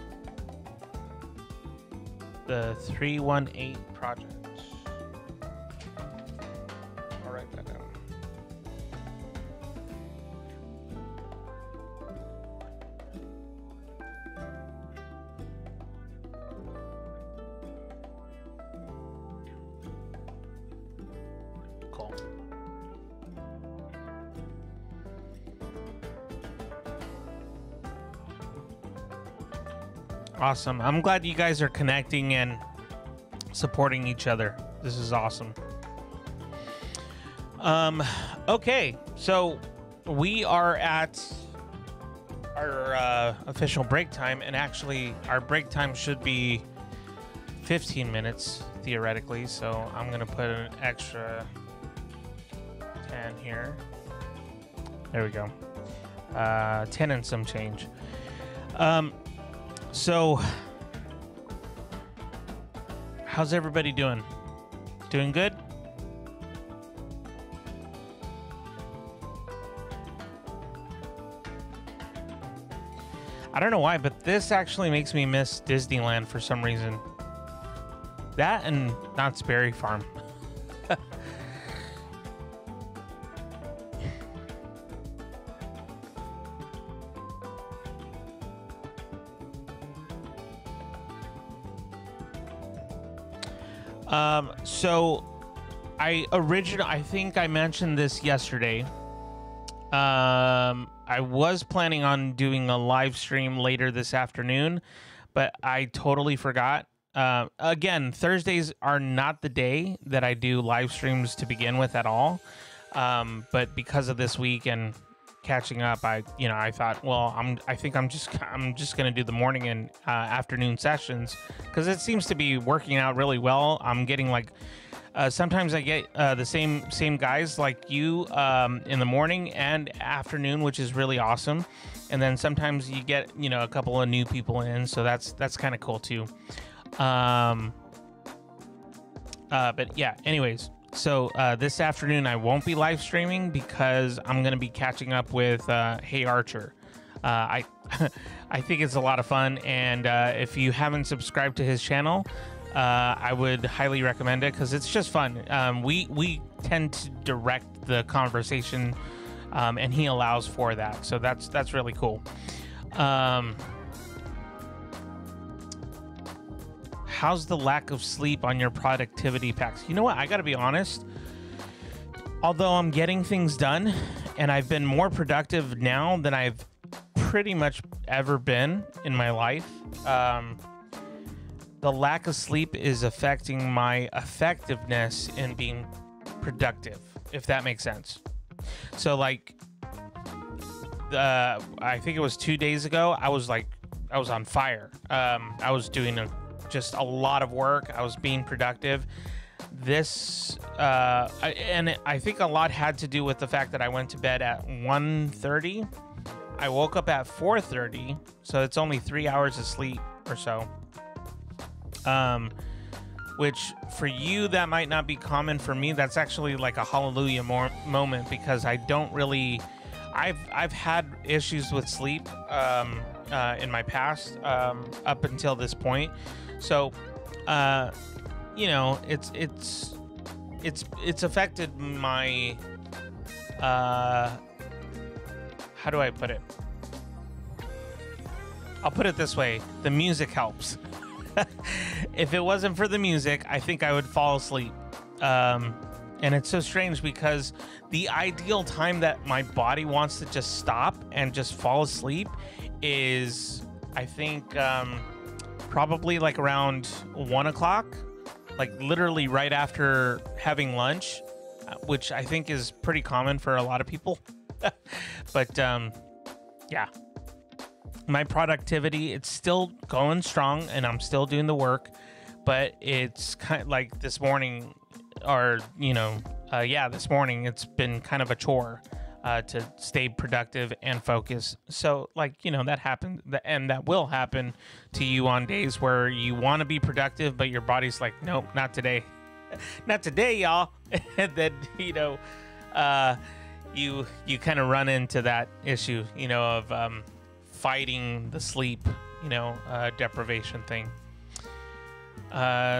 The 318 Project. I'll write that down. Cool. Awesome. I'm glad you guys are connecting and supporting each other. This is awesome. Okay, so we are at our official break time, and actually our break time should be 15 minutes theoretically, so I'm gonna put an extra 10 here. There we go. 10 and some change. So how's everybody doing? Doing good? I don't know why, but this actually makes me miss Disneyland for some reason. That and Knott's Berry Farm. So I think I mentioned this yesterday. I was planning on doing a live stream later this afternoon, but I totally forgot. Again, Thursdays are not the day that I do live streams to begin with at all. But because of this week and catching up, I thought, well, I think I'm just gonna do the morning and afternoon sessions because it seems to be working out really well. I'm getting like sometimes I get the same guys like you in the morning and afternoon, which is really awesome. And then sometimes you get a couple of new people in, so that's kind of cool too. But yeah, anyways. So this afternoon I won't be live streaming because I'm going to be catching up with Hey Archer. I think it's a lot of fun, and if you haven't subscribed to his channel, I would highly recommend it because it's just fun. We tend to direct the conversation, and he allows for that, so that's really cool. How's the lack of sleep on your productivity packs? You know what? I got to be honest. Although I'm getting things done and I've been more productive now than I've pretty much ever been in my life, the lack of sleep is affecting my effectiveness in being productive, if that makes sense. So like, I think it was 2 days ago, I was on fire. I was doing just a lot of work. I was being productive. I think a lot had to do with the fact that I went to bed at 1:30. I woke up at 4:30, so it's only 3 hours of sleep or so. Which for you, that might not be common. For me, that's actually like a hallelujah moment, because I don't really, I've had issues with sleep in my past up until this point. So, you know, it's affected my, how do I put it? I'll put it this way. The music helps. If it wasn't for the music, I think I would fall asleep. And it's so strange because the ideal time that my body wants to just stop and just fall asleep is, I think, probably like around 1 o'clock, like literally right after having lunch, which I think is pretty common for a lot of people. But yeah. My productivity, it's still going strong and I'm still doing the work, but it's kind of like this morning, or, you know, this morning, it's been kind of a chore to stay productive and focus. So, like, you know, that happened, and that will happen to you on days where you want to be productive, but your body's like, nope, not today. Not today, y'all. And then, you know, you kind of run into that issue, you know, of fighting the sleep, you know, deprivation thing.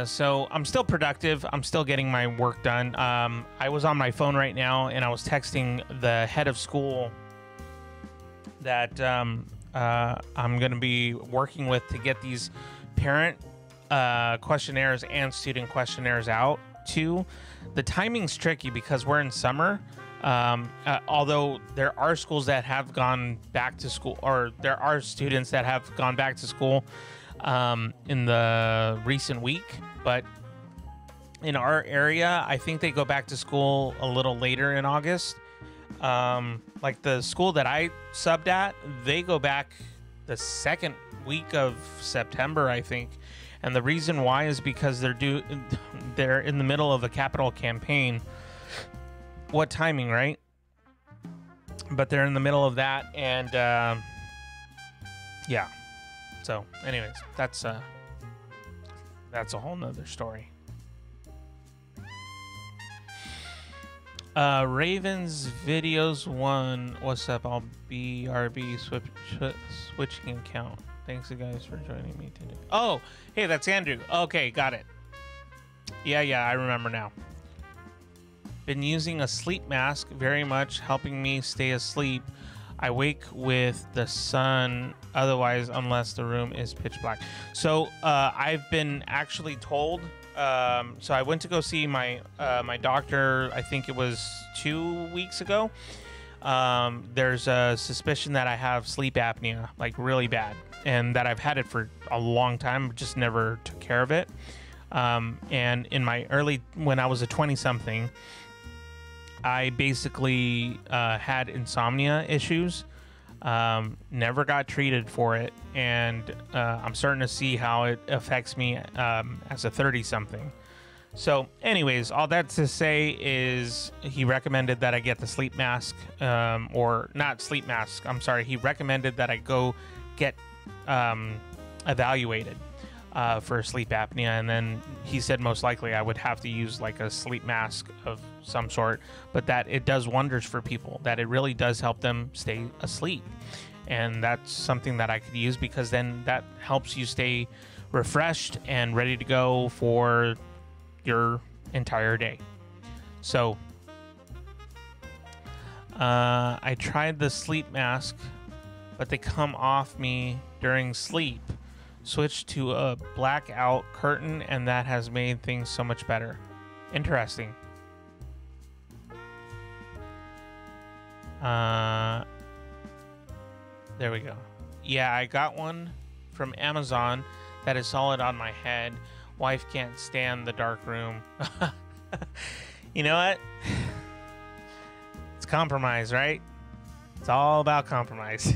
So I'm still productive. I'm still getting my work done. I was on my phone right now and I was texting the head of school that I'm going to be working with to get these parent questionnaires and student questionnaires out to. The timing's tricky because we're in summer. Although there are schools that have gone back to school, or there are students that have gone back to school in the recent week, but in our area, I think they go back to school a little later in August. Like the school that I subbed at, they go back the second week of September, I think. And the reason why is because they're in the middle of a capital campaign. What timing, right? But they're in the middle of that, and yeah. So, anyways, that's a whole nother story. Ravens Videos 1. What's up? I'll be RB switching account. Thanks, you guys, for joining me today. Oh, hey, that's Andrew. Okay, got it. Yeah, I remember now. Been using a sleep mask, very much helping me stay asleep. I wake with the sun, otherwise, unless the room is pitch black. So I've been actually told. So I went to go see my doctor. I think it was 2 weeks ago. There's a suspicion that I have sleep apnea, like really bad, and that I've had it for a long time, just never took care of it. And in my when I was a 20-something. I basically had insomnia issues, never got treated for it, and I'm starting to see how it affects me as a 30-something. So anyways, all that to say is he recommended that I get the sleep mask, or not sleep mask, I'm sorry, he recommended that I go get evaluated for sleep apnea, and then he said most likely I would have to use like a sleep mask of some sort, but that it does wonders for people, that it really does help them stay asleep. And that's something that I could use, because then that helps you stay refreshed and ready to go for your entire day. So I tried the sleep mask, but they come off me during sleep. Switched to a blackout curtain, and that has made things so much better. Interesting. There we go. Yeah, I got one from Amazon that is solid on my head. Wife can't stand the dark room. You know what? It's compromise, right? It's all about compromise.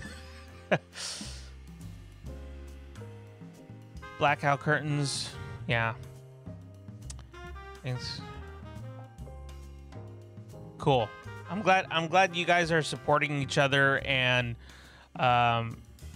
Blackout curtains, yeah. Thanks. Cool. I'm glad you guys are supporting each other, and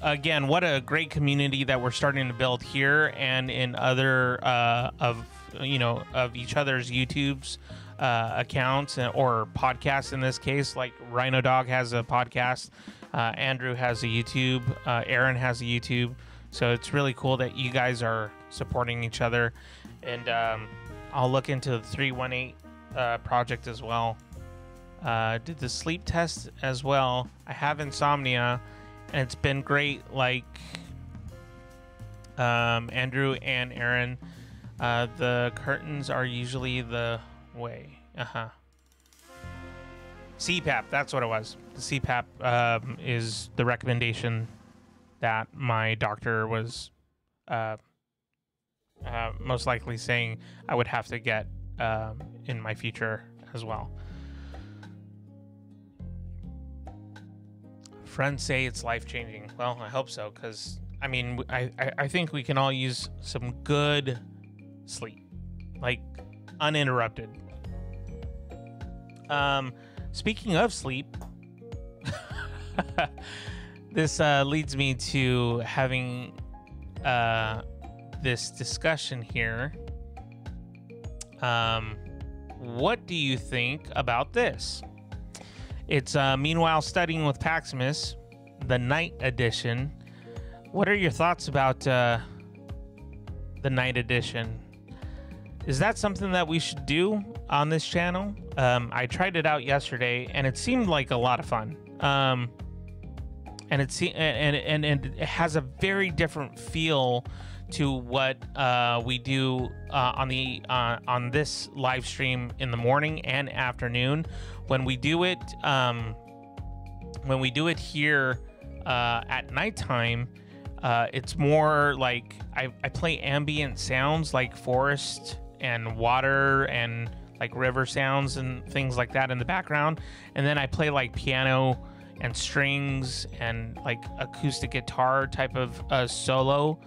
again, what a great community that we're starting to build here and in other of each other's YouTube's accounts or podcasts in this case. Like Rhino Dog has a podcast, Andrew has a YouTube, Aaron has a YouTube. So it's really cool that you guys are supporting each other, and I'll look into the 318 project as well. Did the sleep test as well. I have insomnia, and it's been great. Like Andrew and Aaron, the curtains are usually the way. CPAP, that's what it was. The CPAP is the recommendation that my doctor was most likely saying I would have to get in my future as well. Friends say it's life-changing. Well, I hope so, because I mean, I think we can all use some good sleep, like uninterrupted. Speaking of sleep, this leads me to having this discussion here. What do you think about this? It's Meanwhile Studying with Paximus, the night edition. What are your thoughts about the night edition? Is that something that we should do on this channel? I tried it out yesterday, and it seemed like a lot of fun. And it has a very different feel to what we do on this live stream in the morning and afternoon. When we do it here at nighttime, it's more like I play ambient sounds like forest and water and like river sounds and things like that in the background, and then I play like piano and strings and like acoustic guitar type of solo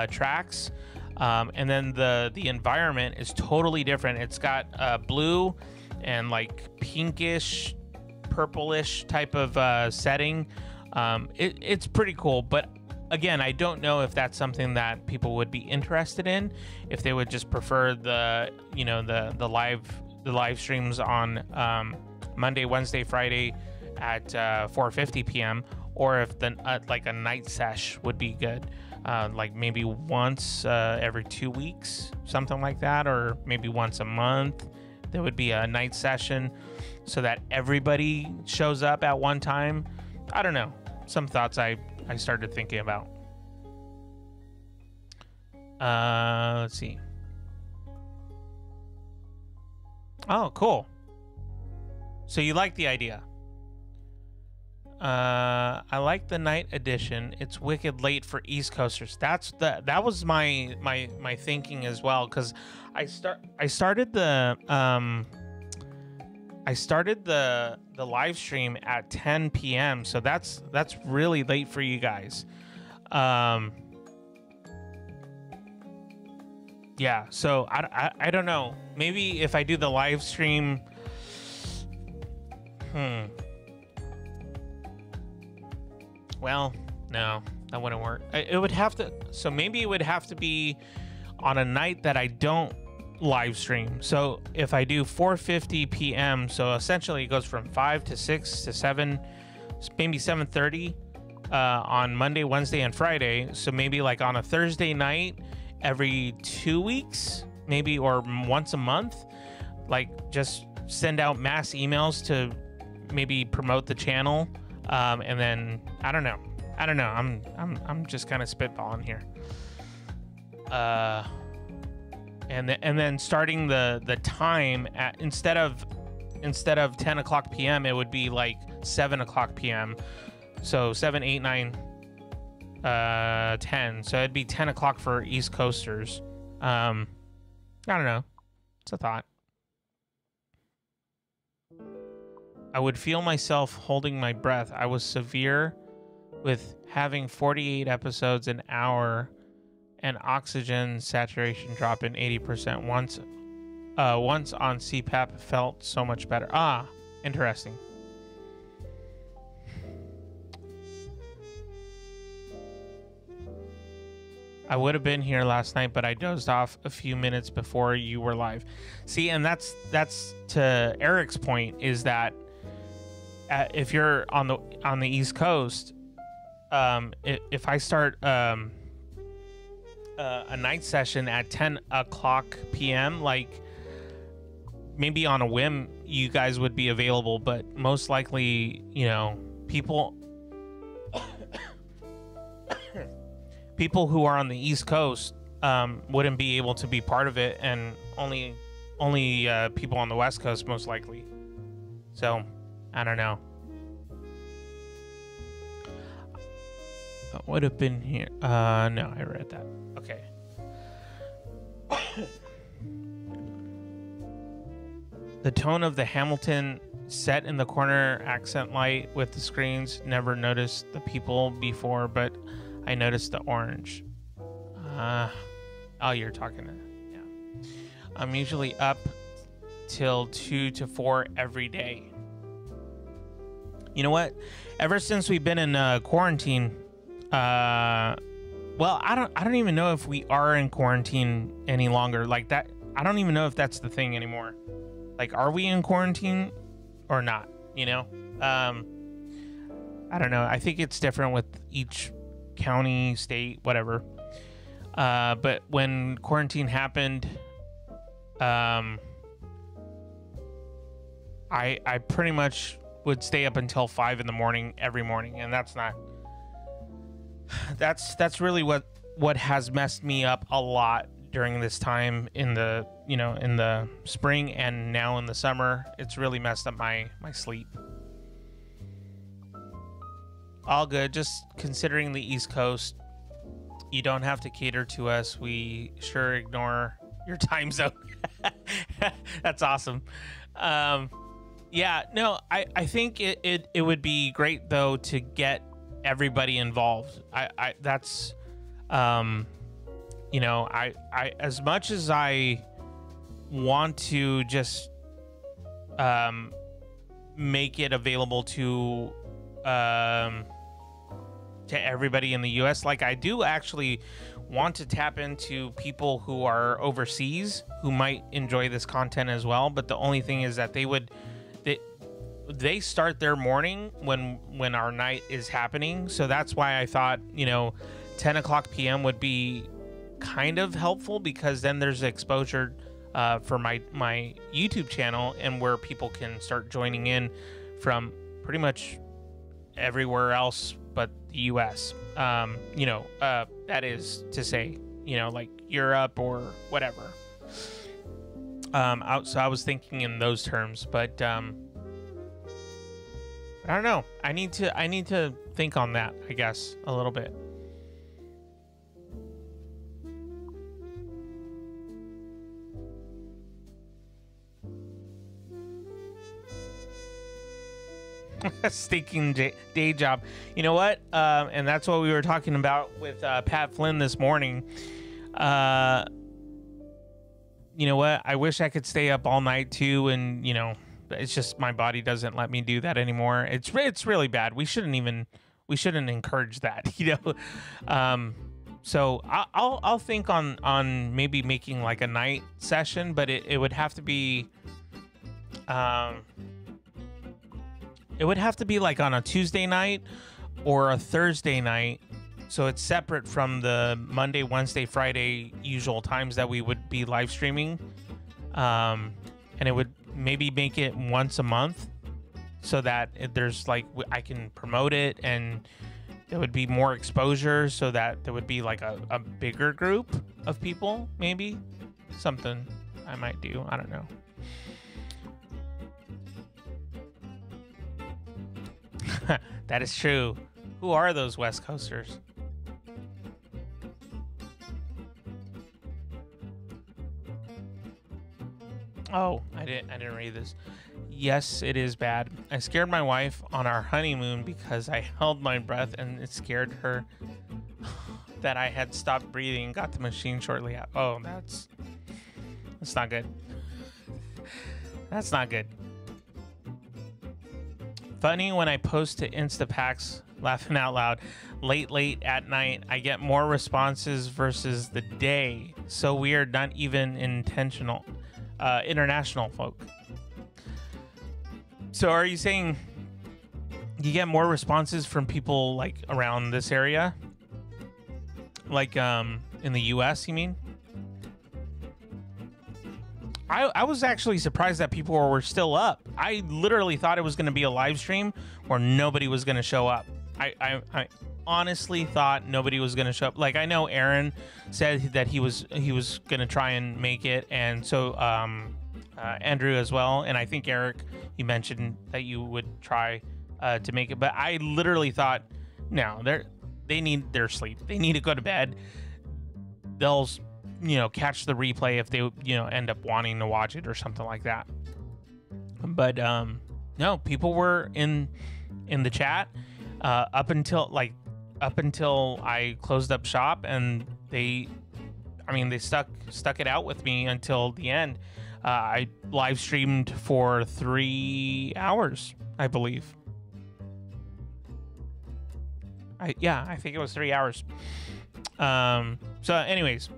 tracks, and then the environment is totally different. It's got blue and like pinkish, purplish type of setting. It's pretty cool, but again, I don't know if that's something that people would be interested in, if they would just prefer the live streams on Monday, Wednesday, Friday at 4:50 p.m. or if like a night sesh would be good, like maybe once every 2 weeks, something like that, or maybe once a month. There would be a night session so that everybody shows up at one time. I don't know. Some thoughts I started thinking about. Let's see. Oh, cool. So you like the idea. I like the night edition. It's wicked late for East Coasters. That was my thinking as well, because I started the live stream at 10 p.m. So that's really late for you guys. Yeah. So I don't know. Maybe if I do the live stream. Well, no, that wouldn't work. It would have to. So maybe it would have to be on a night that I don't live stream. So if I do 4:50 p.m., so essentially it goes from 5 to 6 to 7, maybe 7:30 on Monday, Wednesday, and Friday. So maybe like on a Thursday night every 2 weeks, maybe, or once a month, like just send out mass emails to maybe promote the channel. And then I don't know. I'm just kind of spitballing here. And then starting the time at instead of 10 o'clock p.m. it would be like 7 o'clock p.m. So 7, 8, 9, 10. So it'd be 10 o'clock for East Coasters. I don't know. It's a thought. I would feel myself holding my breath. I was severe with having 48 episodes an hour and oxygen saturation drop in 80% once once on CPAP felt so much better. Ah, interesting. I would have been here last night, but I dozed off a few minutes before you were live. See, and that's to Eric's point, is that if you're on the East Coast, if I start a night session at 10 o'clock p.m., like maybe on a whim, you guys would be available, but most likely, people who are on the East Coast wouldn't be able to be part of it, and only people on the West Coast most likely. So I don't know. Would have been here. No, I read that. Okay. The tone of the Hamilton set in the corner accent light with the screens. Never noticed the people before, but I noticed the orange. Oh, you're talking to... Yeah. I'm usually up till 2 to 4 every day. You know what? Ever since we've been in quarantine... well, I don't even know if we are in quarantine any longer. Like that, I don't even know if that's the thing anymore. Like, are we in quarantine or not? I don't know. I think it's different with each county, state, whatever. But when quarantine happened, I pretty much would stay up until 5 in the morning every morning, and that's really what has messed me up a lot during this time in the in the spring and now in the summer. It's really messed up my sleep. All good. Just considering the East Coast, you don't have to cater to us. We sure ignore your time zone. That's awesome. Yeah, no, I think it would be great though to get everybody involved. I as much as I want to just make it available to everybody in the US, like I do actually want to tap into people who are overseas who might enjoy this content as well, but the only thing is that they start their morning when our night is happening. So that's why I thought 10 o'clock p.m. would be kind of helpful, because then there's exposure for my YouTube channel, and where people can start joining in from pretty much everywhere else but the US. That is to say, like Europe or whatever. So I was thinking in those terms, but I don't know. I need to think on that, I guess, a little bit. Stinking day job. You know what? And that's what we were talking about with Pat Flynn this morning. You know what? I wish I could stay up all night too, and it's just my body doesn't let me do that anymore. It's really bad. We shouldn't encourage that, So I'll think on maybe making like a night session, but it would have to be like on a Tuesday night or a Thursday night, so it's separate from the Monday, Wednesday, Friday usual times that we would be live streaming. And it would maybe make it once a month, so that there's like I can promote it and there would be more exposure, so that there would be like a bigger group of people. Maybe something I might do. I don't know. That is true. Who are those West Coasters? Oh, I didn't read this. Yes, it is bad. I scared my wife on our honeymoon because I held my breath, and it scared her that I had stopped breathing. Got the machine shortly out. Oh, that's not good. That's not good. Funny when I post to Instapax, laughing out loud, late at night, I get more responses versus the day. So weird, not even intentional. International folk. So are you saying you get more responses from people like around this area? Like in the US, you mean? I was actually surprised that people were still up. I literally thought it was going to be a live stream where nobody was going to show up. I honestly thought nobody was going to show up. Like, I know Aaron said that he was going to try and make it, and so Andrew as well. And I think Eric, you mentioned that you would try to make it, but I literally thought, no, they need their sleep. They need to go to bed. They'll catch the replay if they end up wanting to watch it or something like that. But no, people were in the chat up until I closed up shop, and they stuck it out with me until the end. I live streamed for 3 hours, I believe. I think it was 3 hours. So anyways,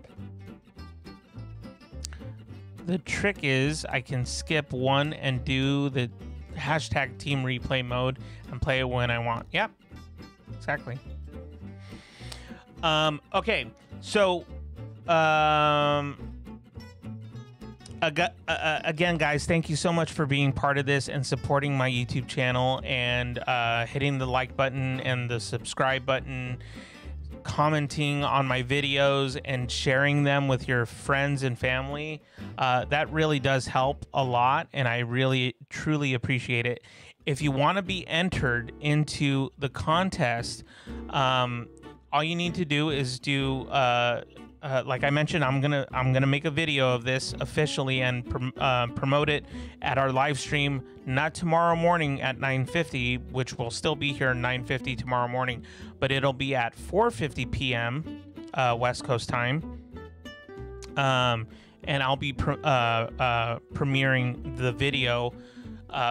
the trick is I can skip one and do the hashtag team replay mode and play it when I want. Yep, exactly. Okay, so again, guys, thank you so much for being part of this and supporting my YouTube channel and hitting the like button and the subscribe button, commenting on my videos and sharing them with your friends and family. That really does help a lot, and I really truly appreciate it. If you want to be entered into the contest, all you need to do is do like I mentioned, I'm gonna make a video of this officially and promote it at our live stream, not tomorrow morning at 9:50, which will still be here at 9:50 tomorrow morning, but it'll be at 4:50 p.m. West Coast time. And I'll be premiering the video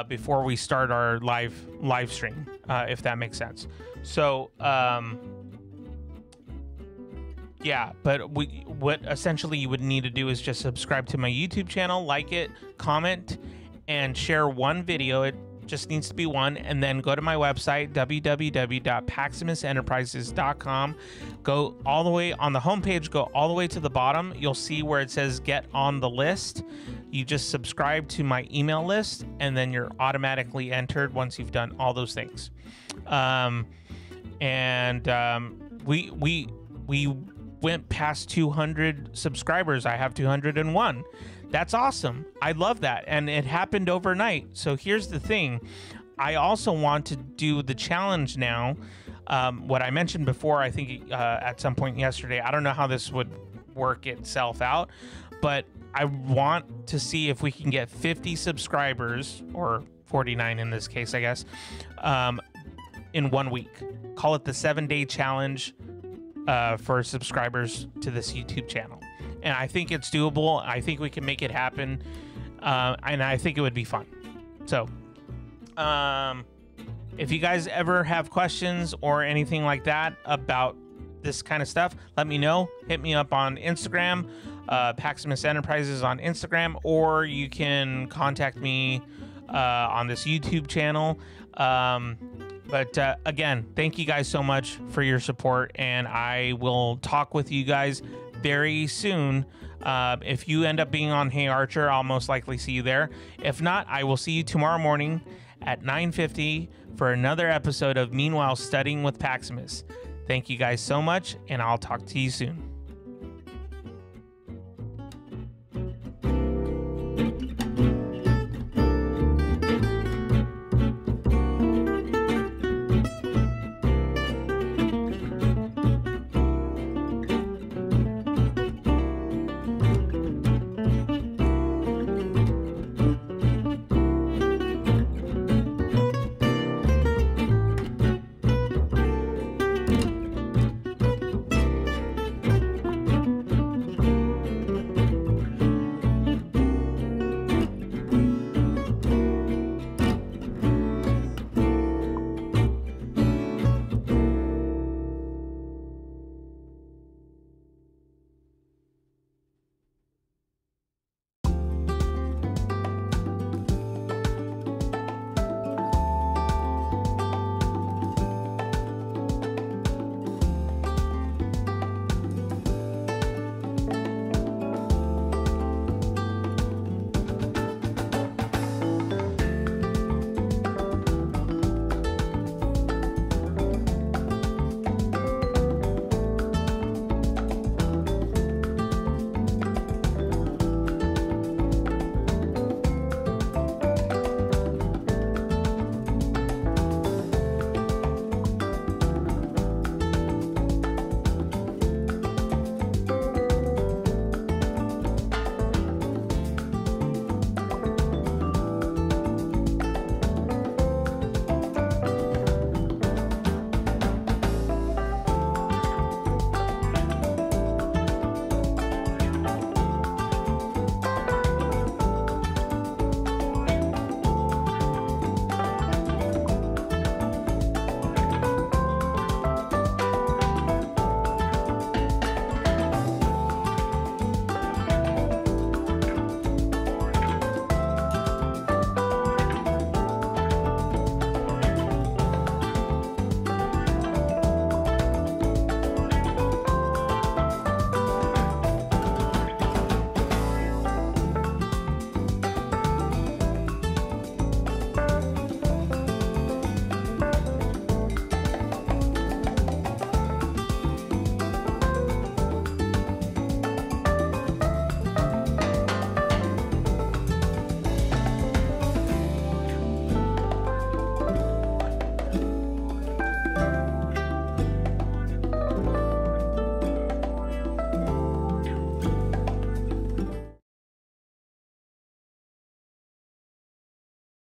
before we start our live stream, if that makes sense. So yeah, but what essentially you would need to do is just subscribe to my YouTube channel, like it, comment, and share one video. It just needs to be one, and then go to my website, www.paximusenterprises.com. Go all the way on the homepage, go all the way to the bottom. You'll see where it says get on the list. You just subscribe to my email list, and then you're automatically entered once you've done all those things. We went past 200 subscribers. I have 201. That's awesome. I love that. And it happened overnight. So here's the thing. I also want to do the challenge now. What I mentioned before, I think at some point yesterday, I don't know how this would work itself out, but I want to see if we can get 50 subscribers, or 49 in this case, I guess, in 1 week. Call it the 7-day challenge for subscribers to this YouTube channel. And I think it's doable. I think we can make it happen. And I think it would be fun. So, if you guys ever have questions or anything like that about this kind of stuff, let me know. Hit me up on Instagram, Paximus Enterprises on Instagram, or you can contact me on this YouTube channel. But again, thank you guys so much for your support, and I will talk with you guys very soon. If you end up being on Hey Archer, I'll most likely see you there. If not, I will see you tomorrow morning at 9:50 for another episode of Meanwhile Studying with Paximus. Thank you guys so much, and I'll talk to you soon.